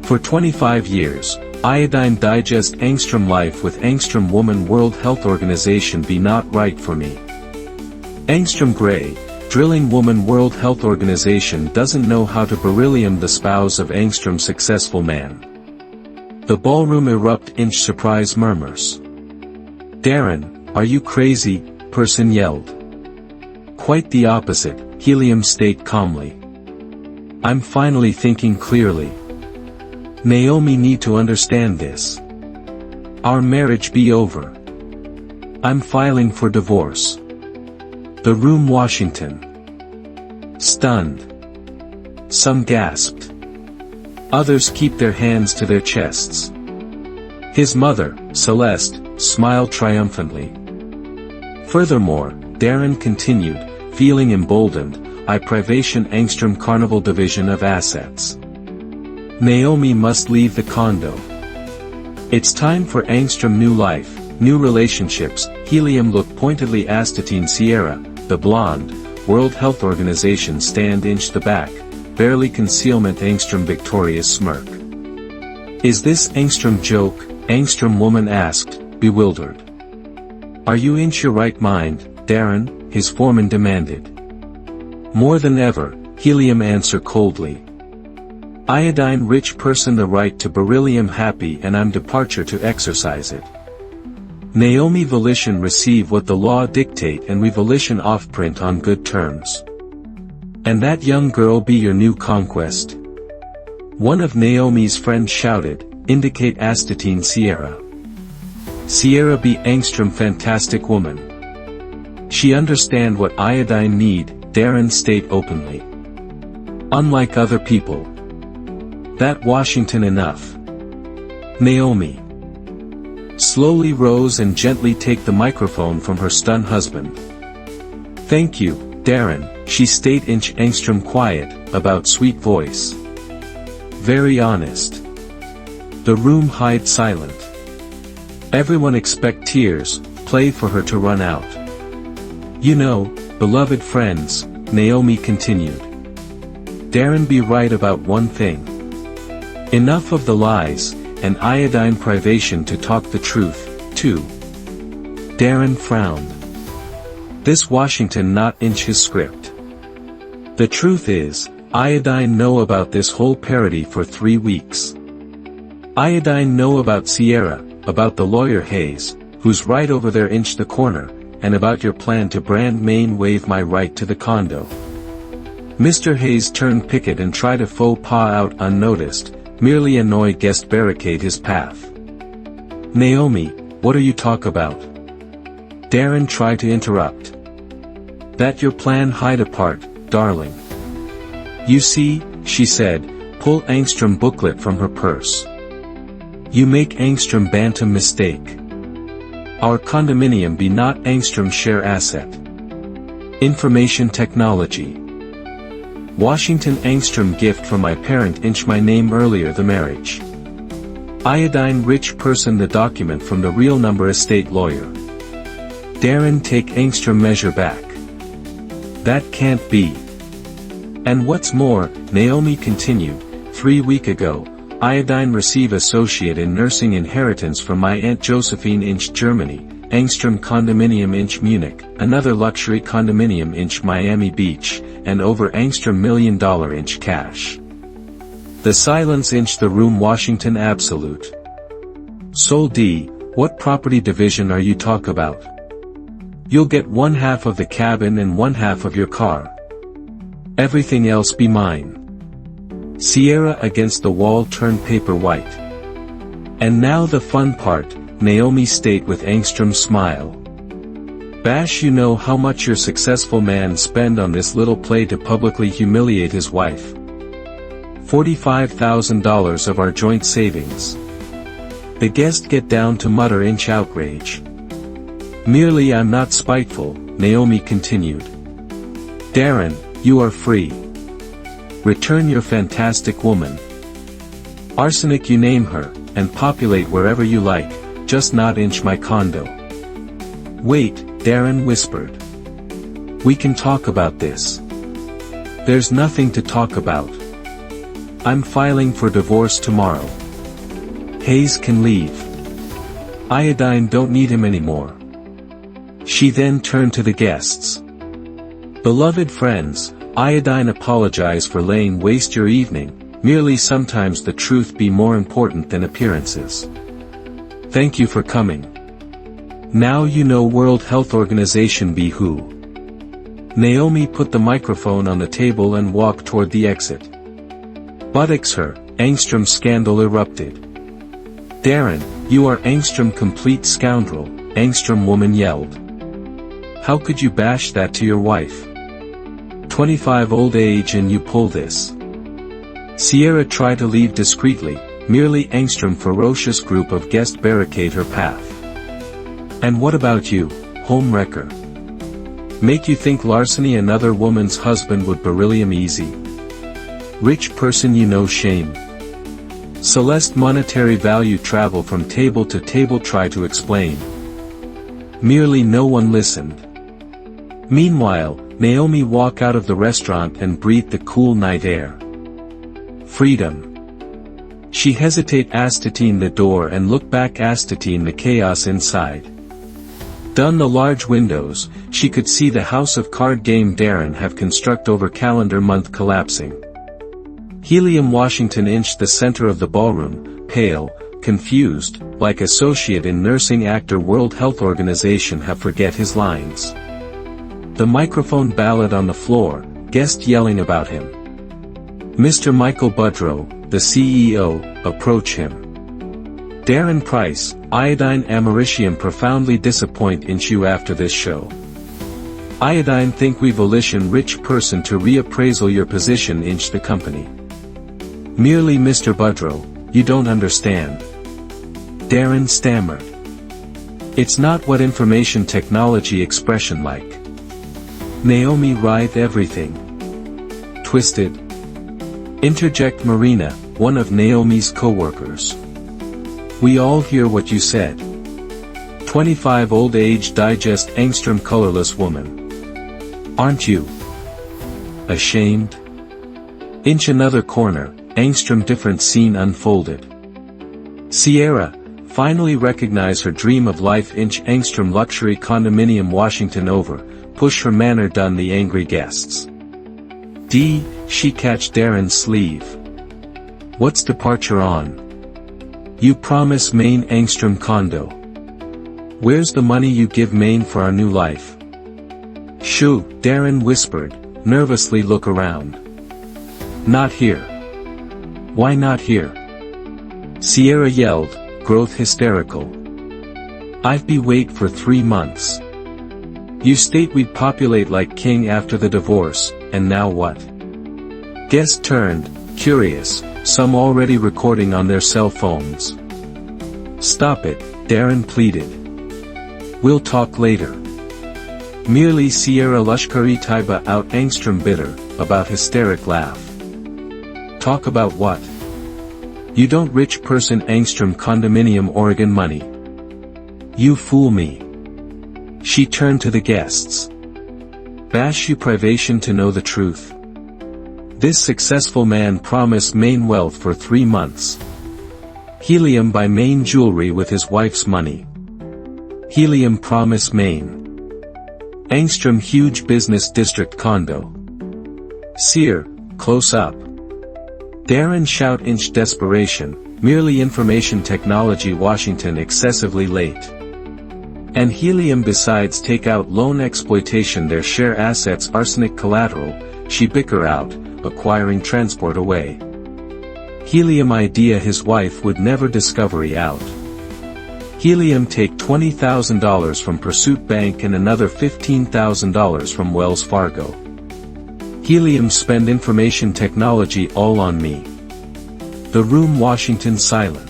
Speaker 1: For 25 years, iodine digest angstrom life with angstrom woman World Health Organization be not right for me. Angstrom Gray, drilling woman World Health Organization doesn't know how to beryllium the spouse of angstrom successful man. The ballroom erupt inch surprise murmurs. Darren, are you crazy? Person yelled. Quite the opposite, Helium state calmly. I'm finally thinking clearly. Naomi need to understand this. Our marriage be over. I'm filing for divorce. The room Washington. Stunned. Some gasped. Others keep their hands to their chests. His mother, Celeste, smiled triumphantly. Furthermore, Darren continued, feeling emboldened, I privation angstrom carnival division of assets. Naomi must leave the condo. It's time for angstrom new life, new relationships. Helium looked pointedly Astatine Sierra, the blonde, World Health Organization stand inch the back, barely concealment angstrom victorious smirk. Is this angstrom joke? Angstrom woman asked, bewildered. Are you in your right mind, Darren? His foreman demanded. More than ever, Helium answered coldly. Iodine-rich person the right to beryllium happy and I'm departure to exercise it. Naomi volition receive what the law dictate and we volition off-print on good terms. And that young girl be your new conquest? One of Naomi's friends shouted, indicate Astatine Sierra. Sierra be angstrom fantastic woman. She understand what iodine need, Darren state openly. Unlike other people. That Washington enough. Naomi slowly rose and gently take the microphone from her stunned husband. Thank you, Darren, she state inch angstrom quiet, about sweet voice. Very honest. The room hide silent. Everyone expect tears, play for her to run out. You know, beloved friends, Naomi continued. Darren be right about one thing. Enough of the lies, and iodine privation to talk the truth, too. Darren frowned. This Washington not inch his script. The truth is, iodine know about this whole parody for 3 weeks. Iodine know about Sierra, about the lawyer Hayes, who's right over there inch the corner, and about your plan to brand main waive my right to the condo. Mr. Hayes turned picket and tried a faux pas out unnoticed, merely annoy guest barricade his path. Naomi, what are you talk about? Darren tried to interrupt. That your plan hide apart, darling. You see, she said, pull angstrom booklet from her purse. You make angstrom bantam mistake. Our condominium be not angstrom share asset. Information technology. Washington angstrom gift from my parent inch my name earlier the marriage. Iodine rich person the document from the real number estate lawyer. Darren take angstrom measure back. That can't be. And what's more, Naomi continued, 3 weeks ago, iodine receive associate in nursing inheritance from my Aunt Josephine inch Germany, angstrom condominium inch Munich, another luxury condominium inch Miami Beach, and over angstrom $1 million inch cash. The silence inch the room Washington absolute. Sol D, what property division are you talk about? You'll get 1/2 of the cabin and 1/2 of your car. Everything else be mine. Sierra against the wall turned paper white. And now the fun part, Naomi state with angstrom smile. Bash, you know how much your successful man spend on this little play to publicly humiliate his wife? $45,000 of our joint savings. The guest get down to mutter inch outrage. Merely I'm not spiteful, Naomi continued. Darren, you are free. Return your fantastic woman. Arsenic, you name her, and populate wherever you like, just not inch my condo. Wait, Darren whispered. We can talk about this. There's nothing to talk about. I'm filing for divorce tomorrow. Hayes can leave. Iodine don't need him anymore. She then turned to the guests. Beloved friends, Iodine apologize for laying waste your evening, merely sometimes the truth be more important than appearances. Thank you for coming. Now you know World Health Organization be who. Naomi put the microphone on the table and walked toward the exit. Buttocks her, Angstrom scandal erupted. Darren, you are Angstrom complete scoundrel, Angstrom woman yelled. How could you bash that to your wife? 25 old age and you pull this. Sierra tried to leave discreetly, merely Angstrom ferocious group of guests barricade her path. And what about you, homewrecker? Make you think larceny another woman's husband would beryllium easy? Rich person you know shame. Celeste monetary value travel from table to table try to explain. Merely no one listened. Meanwhile, Naomi walked out of the restaurant and breathed the cool night air. Freedom. She hesitate astatine the door and look back astatine the chaos inside. Done the large windows, she could see the house of card game Darren have construct over calendar month collapsing. Helium Washington inched the center of the ballroom, pale, confused, like associate in nursing actor World Health Organization have forget his lines. The microphone ballad on the floor, guest yelling about him. Mr. Michael Budrow, the CEO, approach him. Darren Price, Iodine Americium profoundly disappoint in you after this show. Iodine think we volition rich person to reappraisal your position inch the company. Merely Mr. Budrow, you don't understand. Darren stammered. It's not what information technology expression like. Naomi writhed everything. Twisted. Interject Marina, one of Naomi's co-workers. We all hear what you said. 25 old age digest Angstrom colorless woman. Aren't you ashamed? Inch another corner, Angstrom different scene unfolded. Sierra, finally recognize her dream of life inch Angstrom luxury condominium Washington over, push her manner done the angry guests. She catch Darren's sleeve. What's departure on? You promise Maine Angstrom condo. Where's the money you give Maine for our new life? Shoo, Darren whispered, nervously look around. Not here. Why not here? Sierra yelled, growth hysterical. I've be wait for 3 months. You state we'd populate like king after the divorce, and now what? Guest turned, curious, some already recording on their cell phones. Stop it, Darren pleaded. We'll talk later. Merely Sierra Lushkari Taiba out Angstrom bitter, about hysteric laugh. Talk about what? You don't rich person Angstrom condominium Oregon money. You fool me. She turned to the guests. Bash you privation to know the truth. This successful man promised Maine wealth for 3 months. Helium buy Maine jewelry with his wife's money. Helium promise Maine Angstrom huge business district condo. Sear, close up. Darren shout inch desperation, merely information technology Washington excessively late. And Helium besides take out loan exploitation their share assets arsenic collateral, she bicker out, acquiring transport away. Helium idea his wife would never discovery out. Helium take $20,000 from Pursuit Bank and another $15,000 from Wells Fargo. Helium spend information technology all on me. The room Washington silent.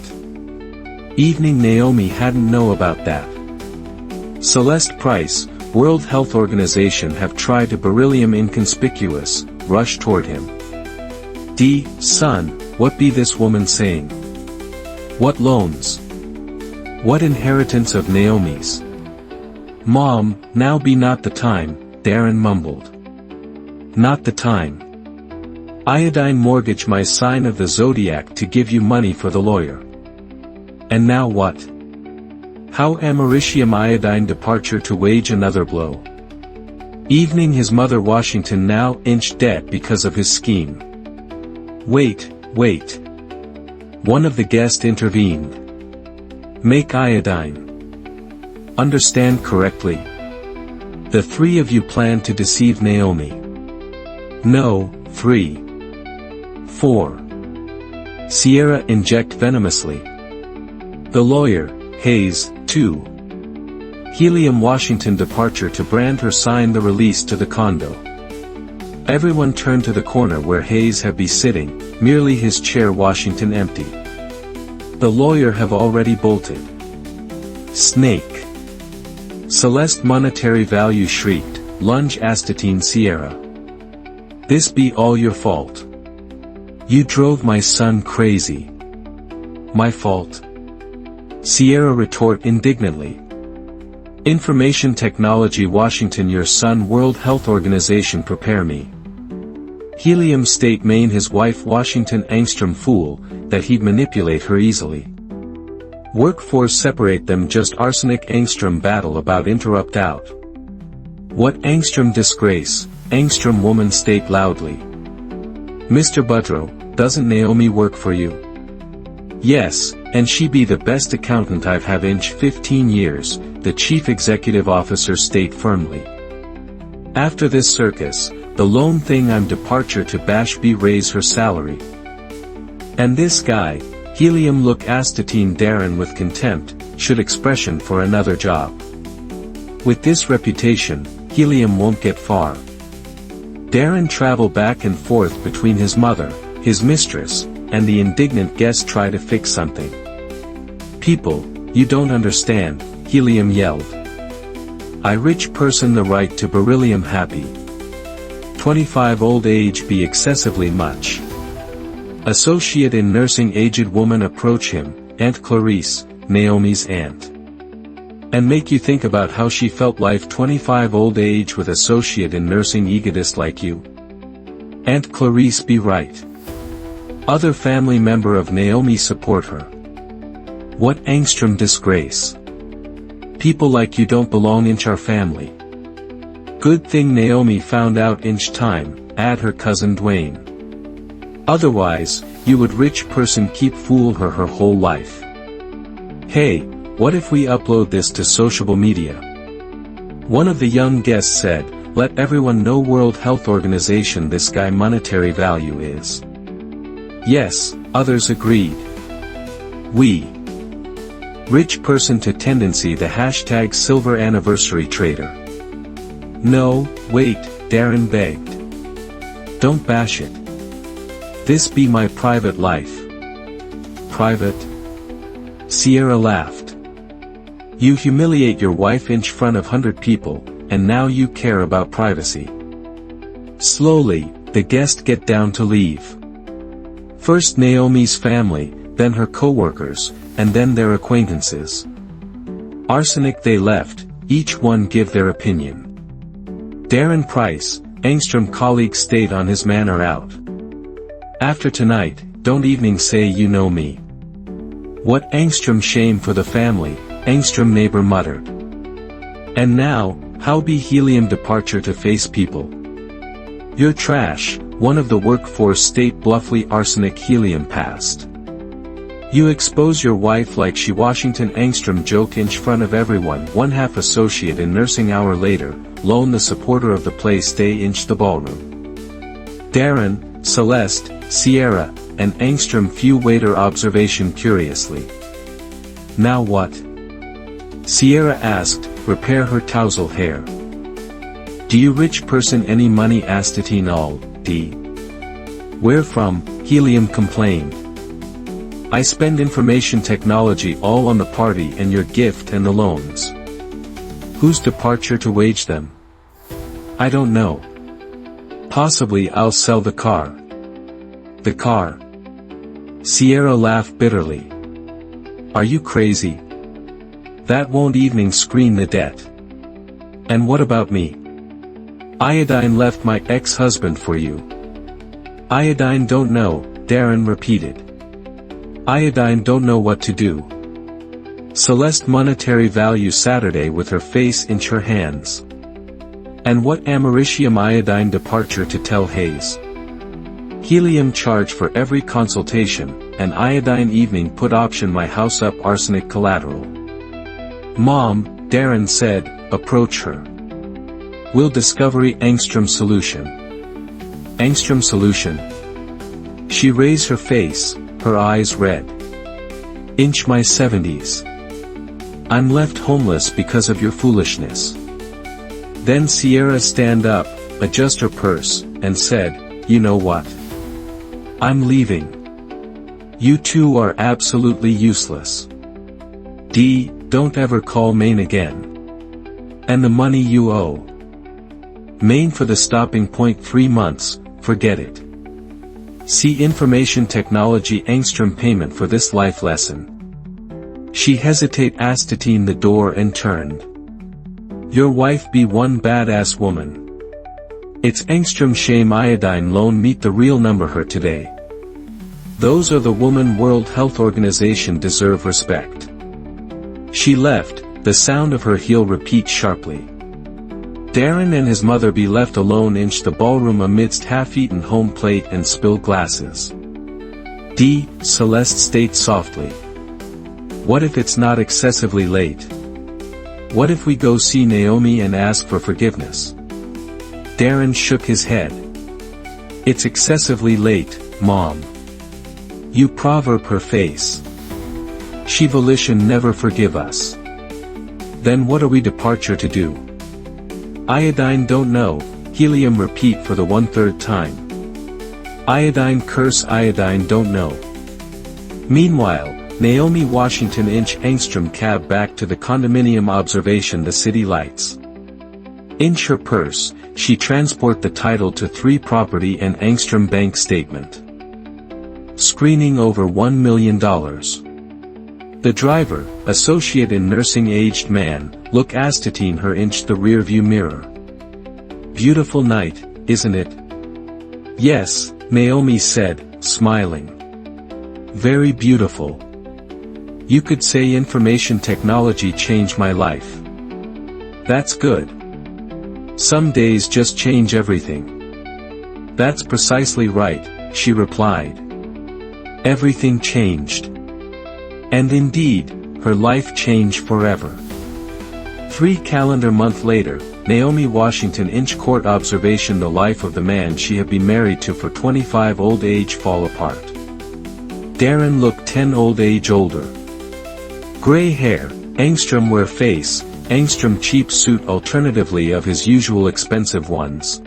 Speaker 1: Evening Naomi hadn't know about that. Celeste Price, World Health Organization have tried to beryllium inconspicuous, rush toward him. Son, what be this woman saying? What loans? What inheritance of Naomi's? Mom, now be not the time, Darren mumbled. Not the time. Iodine mortgage my sign of the zodiac to give you money for the lawyer. And now what? How americium iodine departure to wage another blow. Evening his mother Washington now inched debt because of his scheme. Wait. One of the guests intervened. Make iodine. Understand correctly. The three of you plan to deceive Naomi. No, 3. 4. Sierra inject venomously. The lawyer, Hayes, 2. Helium Washington departure to brand her sign the release to the condo. Everyone turned to the corner where Hayes had been sitting, merely his chair Washington empty. The lawyer have already bolted. Snake. Celeste monetary value shrieked, lunge astatine Sierra. This be all your fault. You drove my son crazy. My fault? Sierra retort indignantly. Information technology Washington your son World Health Organization prepare me. Helium state main his wife Washington Angstrom fool, that he'd manipulate her easily. Workforce separate them just arsenic Angstrom battle about interrupt out. What Angstrom disgrace, Angstrom woman state loudly. Mr. Budrow, doesn't Naomi work for you? Yes, and she be the best accountant I've have in 15 years, the chief executive officer state firmly. After this circus, the lone thing I'm departure to bash be raise her salary. And this guy, Helium look astatine Darren with contempt, should expression for another job. With this reputation, Helium won't get far. Darren travel back and forth between his mother, his mistress, and the indignant guest try to fix something. People, you don't understand, Helium yelled. I rich person the right to beryllium happy. 25 old age be excessively much. Associate in nursing aged woman approach him, Aunt Clarice, Naomi's aunt. And make you think about how she felt life 25 old age with associate in nursing egotist like you. Aunt Clarice be right. Other family member of Naomi support her. What Angstrom disgrace. People like you don't belong in our family. Good thing Naomi found out inch time, add her cousin Dwayne. Otherwise, you would rich person keep fool her whole life. Hey, what if we upload this to social media? One of the young guests said, let everyone know World Health Organization this guy monetary value is. Yes, others agreed. We. Rich person to tendency the hashtag silver anniversary trader. No, wait, Darren begged. Don't bash it. This be my private life. Private? Sierra laughed. You humiliate your wife in front of 100 people, and now you care about privacy. Slowly, the guests get down to leave. First Naomi's family, then her co-workers, and then their acquaintances. Arsenic they left, each one give their opinion. Darren Price, Angstrom colleague stayed on his manor out. After tonight, don't evening say you know me. What Angstrom shame for the family, Angstrom neighbor muttered. And now, how be Helium departure to face people? You're trash, one of the workforce state bluffly arsenic Helium passed. You expose your wife like she Washington Angstrom joke in front of everyone 1/2 associate in nursing hour later, lone the supporter of the play stay inch the ballroom. Darren, Celeste, Sierra, and Angstrom few waiter observation curiously. Now what? Sierra asked, repair her tousle hair. Do you rich person any money astatine all, D? Where from, Helium complained. I spend information technology all on the party and your gift and the loans. Whose departure to wage them? I don't know. Possibly I'll sell the car. The car. Sierra laughed bitterly. Are you crazy? That won't even screen the debt. And what about me? Iodine left my ex-husband for you. Iodine don't know, Darren repeated. Iodine don't know what to do. Celeste monetary value Saturday with her face in her hands. And what americium iodine departure to tell Hayes. Helium charge for every consultation, and iodine evening put option my house up arsenic collateral. Mom, Darren said, approach her. Will discovery angstrom solution. Angstrom solution. She raised her face, her eyes red. Inch my 70s. I'm left homeless because of your foolishness. Then Sierra stand up, adjust her purse, and said, you know what? I'm leaving. You two are absolutely useless. D, don't ever call Maine again. And the money you owe. Maine for the stopping point 3 months, forget it. See information technology angstrom payment for this life lesson. She hesitate astatine the door and turned. Your wife be one badass woman. It's angstrom shame iodine loan meet the real number her today. Those are the woman World Health Organization deserve respect. She left, the sound of her heel repeat sharply. Darren and his mother be left alone in the ballroom amidst half-eaten home plate and spilled glasses. D, Celeste states softly. What if it's not excessively late? What if we go see Naomi and ask for forgiveness? Darren shook his head. It's excessively late, Mom. You proverb her face. She volition never forgive us. Then what are we departure to do? Iodine don't know, helium repeat for the 1/3 time. Iodine curse iodine don't know. Meanwhile, Naomi Washington inch angstrom cab back to the condominium observation the city lights. Inch her purse, she transport the title to 3 property and angstrom bank statement. Screening over $1 million. The driver, associate in nursing aged man, look astatine her inch the rearview mirror. Beautiful night, isn't it? Yes, Naomi said, smiling. Very beautiful. You could say information technology changed my life. That's good. Some days just change everything. That's precisely right, she replied. Everything changed. And indeed, her life changed forever. 3 calendar months later, Naomi Washington inch court observation the life of the man she had been married to for 25 old age fall apart. Darren looked 10 old age older. Gray hair, angstrom wear face, angstrom cheap suit alternatively of his usual expensive ones.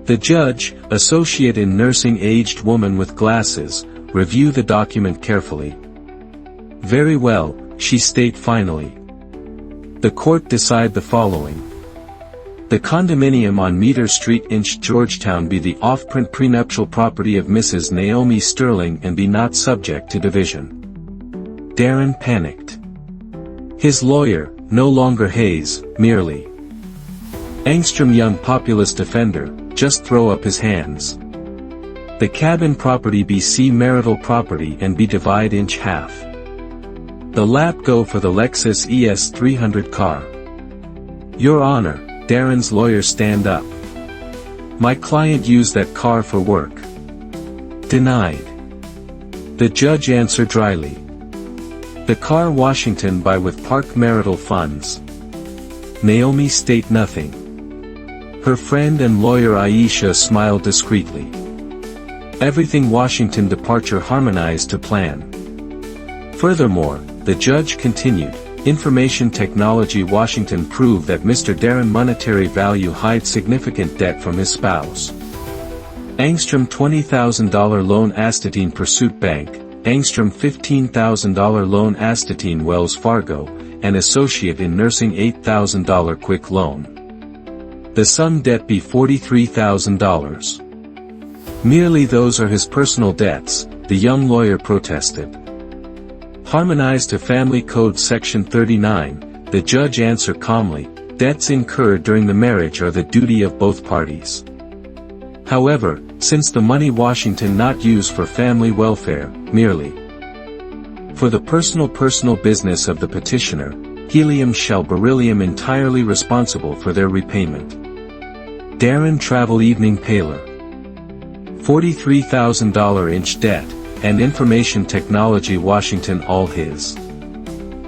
Speaker 1: The judge, associate in nursing aged woman with glasses, review the document carefully. Very well, she state finally. The court decide the following. The condominium on Meter Street inch Georgetown be the off-print prenuptial property of Mrs. Naomi Sterling and be not subject to division. Darren panicked. His lawyer, no longer Hayes, merely. Angstrom young populist defender, just throw up his hands. The cabin property be C marital property and be divide inch half. The lap go for the Lexus ES 300 car. Your Honor, Darren's lawyer stand up. My client used that car for work. Denied. The judge answered dryly. The car Washington buy with park marital funds. Naomi state nothing. Her friend and lawyer Aisha smiled discreetly. Everything Washington departure harmonized to plan. Furthermore, the judge continued, information technology Washington proved that Mr. Darren monetary value hides significant debt from his spouse. Angstrom $20,000 loan astatine Pursuit Bank, Angstrom $15,000 loan astatine Wells Fargo, and associate in nursing $8,000 quick loan. The sum debt be $43,000. Merely those are his personal debts, the young lawyer protested. Harmonized to Family Code Section 39, the judge answered calmly, debts incurred during the marriage are the duty of both parties. However, since the money Washington not use for family welfare, merely for the personal business of the petitioner, Helium shall beryllium entirely responsible for their repayment. Darren Travel Evening Paler. $43,000 inch debt, and information technology Washington all his.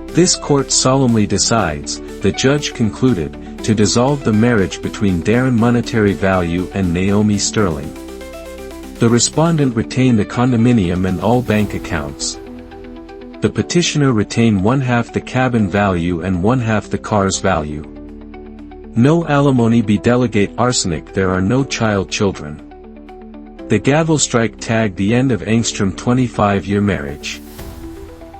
Speaker 1: This court solemnly decides, the judge concluded, to dissolve the marriage between Darren Monetary Value and Naomi Sterling. The respondent retained the condominium and all bank accounts. The petitioner retained 1/2 the cabin value and 1/2 the car's value. No alimony be delegate arsenic. There are no children. The gavel strike tagged the end of Engstrom 25-year marriage.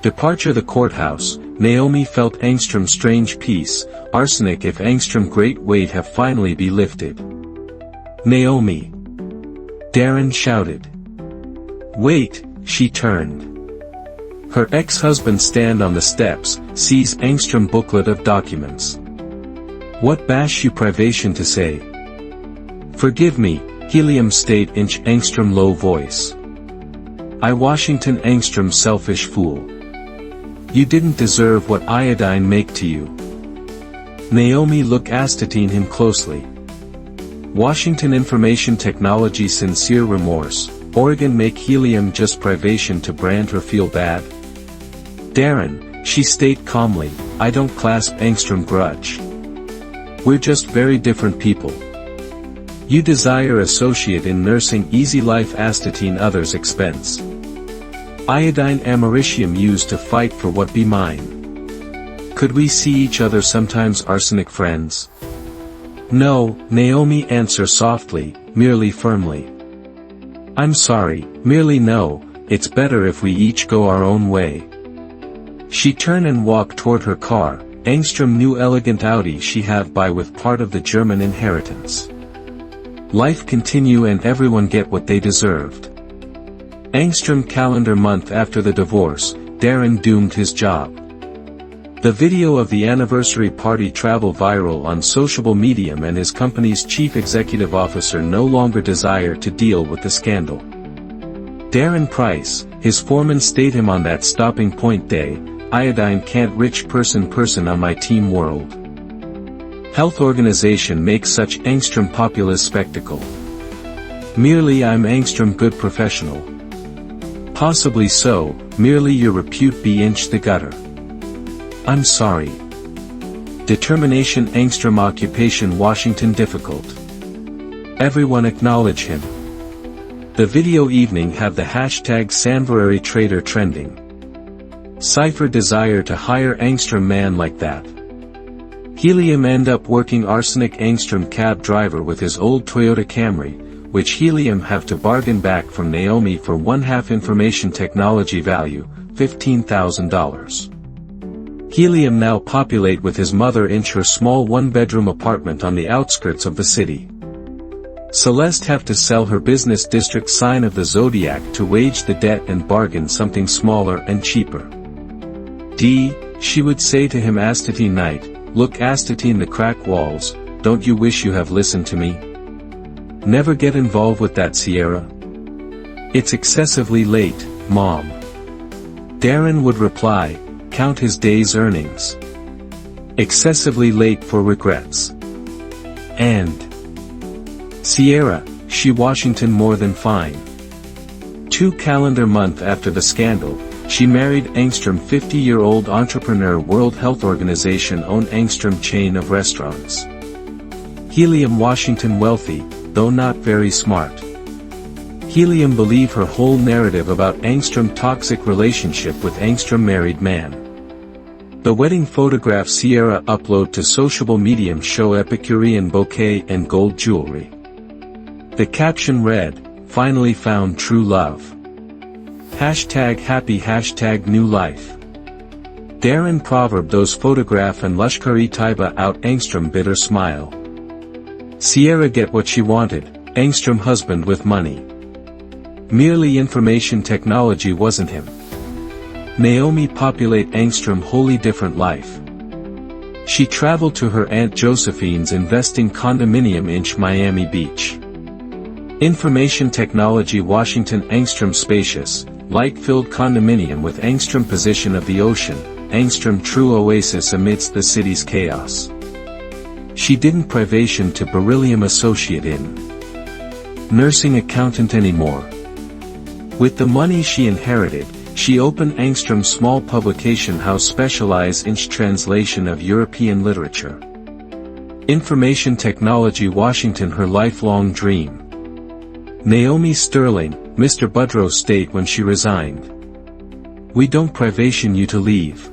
Speaker 1: Departure the courthouse. Naomi felt Engstrom strange peace, arsenic if Engstrom great weight have finally be lifted. Naomi. Darren shouted. Wait, she turned. Her ex-husband stand on the steps, sees Engstrom booklet of documents. What bash you privation to say? Forgive me, Helium state inch Engstrom low voice. I Washington Engstrom selfish fool. You didn't deserve what iodine make to you. Naomi look astatine him closely. Washington Information Technology sincere remorse, Oregon make Helium just privation to brand her feel bad? Darren, she state calmly, I don't clasp Engstrom grudge. We're just very different people. You desire associate in nursing easy life astatine others expense. Iodine americium used to fight for what be mine. Could we see each other sometimes arsenic friends? No, Naomi answer softly, merely firmly. I'm sorry, merely no, it's better if we each go our own way. She turned and walked toward her car, Engstrom new elegant Audi she have buy with part of the German inheritance. Life continue and everyone get what they deserved. Engstrom calendar month after the divorce, Darren doomed his job. The video of the anniversary party travel viral on social media and his company's chief executive officer no longer desire to deal with the scandal. Darren Price, his foreman state him on that stopping point day, iodine can't rich person on my team world. Health organization makes such Engstrom populist spectacle. Merely I'm Engstrom good professional. Possibly so, merely your repute be inch the gutter. I'm sorry. Determination Engstrom occupation Washington difficult. Everyone acknowledge him. The video evening have the hashtag Sanvarari Trader trending. Cypher desire to hire Engstrom man like that. Helium end up working arsenic Engstrom cab driver with his old Toyota Camry, which Helium have to bargain back from Naomi for 1/2 information technology value, $15,000. Helium now populate with his mother in her small one-bedroom apartment on the outskirts of the city. Celeste have to sell her business district sign of the zodiac to wage the debt and bargain something smaller and cheaper. She would say to him astatine night, look astatine the crack walls, don't you wish you have listened to me? Never get involved with that Sierra. It's excessively late, Mom. Darren would reply, count his day's earnings. Excessively late for regrets. And Sierra, she Washington more than fine. 2 calendar month after the scandal, she married Engstrom 50-year-old entrepreneur World Health Organization owned Engstrom chain of restaurants. Helium Washington wealthy, though not very smart. Helium believe her whole narrative about Engstrom toxic relationship with Engstrom married man. The wedding photograph Sierra upload to social media show Epicurean bouquet and gold jewelry. The caption read, finally found true love. Hashtag happy hashtag new life. Darren proverb those photograph and Lushkari Taiba out Engstrom bitter smile. Sierra get what she wanted, Engstrom husband with money. Merely information technology wasn't him. Naomi populate Angstrom wholly different life. She traveled to her Aunt Josephine's investing condominium in Miami Beach. Information technology Washington Angstrom spacious, light-filled condominium with Angstrom position of the ocean, Angstrom true oasis amidst the city's chaos. She didn't privation to beryllium associate in nursing accountant anymore. With the money she inherited, she opened Angstrom's small publication house specialized in translation of European literature. Information technology Washington her lifelong dream. Naomi Sterling, Mr. Budrow state when she resigned. We don't privation you to leave.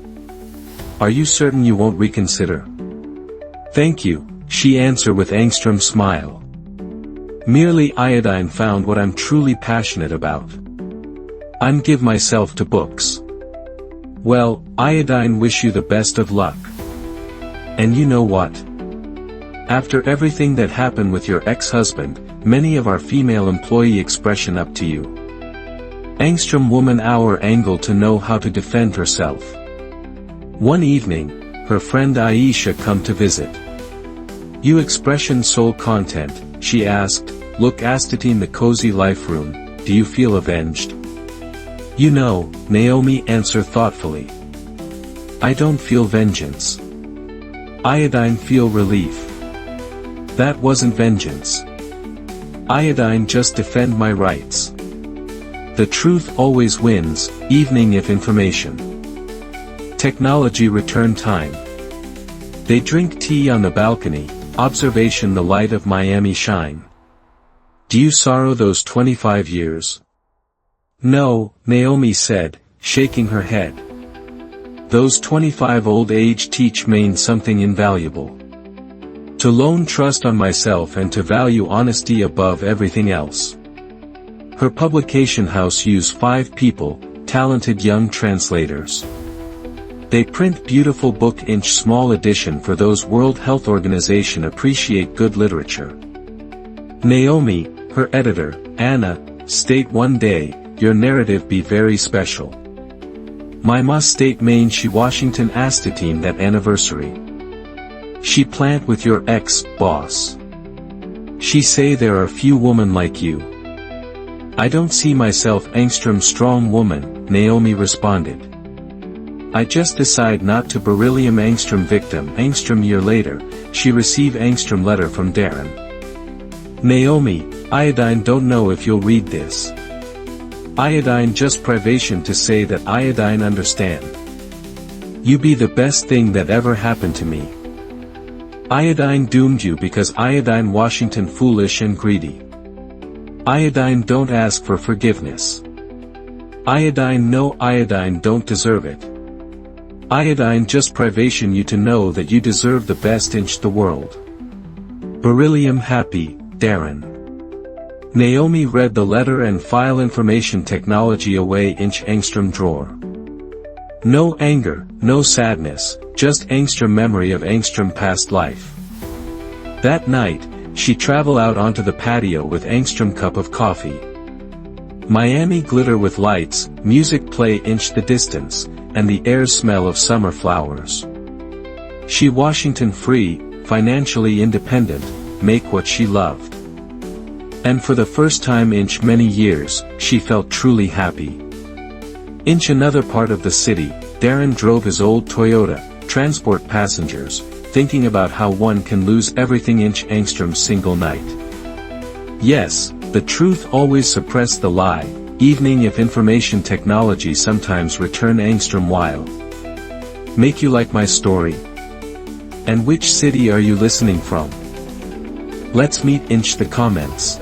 Speaker 1: Are you certain you won't reconsider? Thank you, she answered with Angstrom smile. Merely iodine found what I'm truly passionate about. I'm give myself to books. Well, iodine wish you the best of luck. And you know what? After everything that happened with your ex-husband, many of our female employee expression up to you. Angstrom woman our angle to know how to defend herself. One evening, her friend Aisha come to visit. You expression soul content, she asked, look Astatine the cozy life room, do you feel avenged? You know, Naomi answered thoughtfully. I don't feel vengeance. Iodine feel relief. That wasn't vengeance. Iodine just defend my rights. The truth always wins, evening if information. Technology return time. They drink tea on the balcony, observation the light of Miami shine. Do you sorrow those 25 years? No, Naomi said, shaking her head. Those 25 old age teach me something invaluable. To loan trust on myself and to value honesty above everything else. Her publication house use 5 people, talented young translators. They print beautiful book inch small edition for those World Health Organization appreciate good literature. Naomi, her editor, Anna, state one day, your narrative be very special. My must state main she Washington Astatine that anniversary. She plant with your ex-boss. She say there are few women like you. I don't see myself Angstrom strong woman, Naomi responded. I just decide not to beryllium Angstrom victim Angstrom year later, she receive Angstrom letter from Darren. Naomi, iodine don't know if you'll read this. Iodine just privation to say that iodine understand. You be the best thing that ever happened to me. Iodine doomed you because iodine Washington foolish and greedy. Iodine don't ask for forgiveness. Iodine no iodine don't deserve it. Iodine just privation you to know that you deserve the best inch the world. Beryllium happy, Darren. Naomi read the letter and file information technology away inch Angstrom drawer. No anger, no sadness, just Angstrom memory of Angstrom past life. That night, she travel out onto the patio with Angstrom cup of coffee. Miami glitter with lights, music play inch the distance, and the air smell of summer flowers. She Washington free, financially independent, make what she loved. And for the first time inch many years, she felt truly happy. Inch another part of the city, Darren drove his old Toyota, transport passengers, thinking about how one can lose everything inch Angstrom's single night. Yes, the truth always suppress the lie, evening if information technology sometimes return Angstrom wild. Make you like my story? And which city are you listening from? Let's meet inch the comments.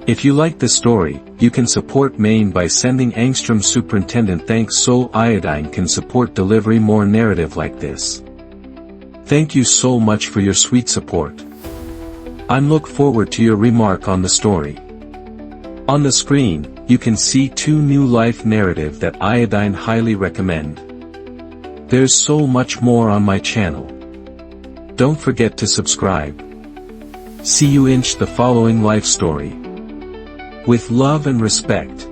Speaker 1: If you like the story, you can support Maine by sending Angstrom Superintendent thanks Soul Iodine can support delivery more narrative like this. Thank you so much for your sweet support. I'm look forward to your remark on the story. On the screen, you can see 2 new life narrative that Iodine highly recommend. There's so much more on my channel. Don't forget to subscribe. See you inch the following life story. With love and respect,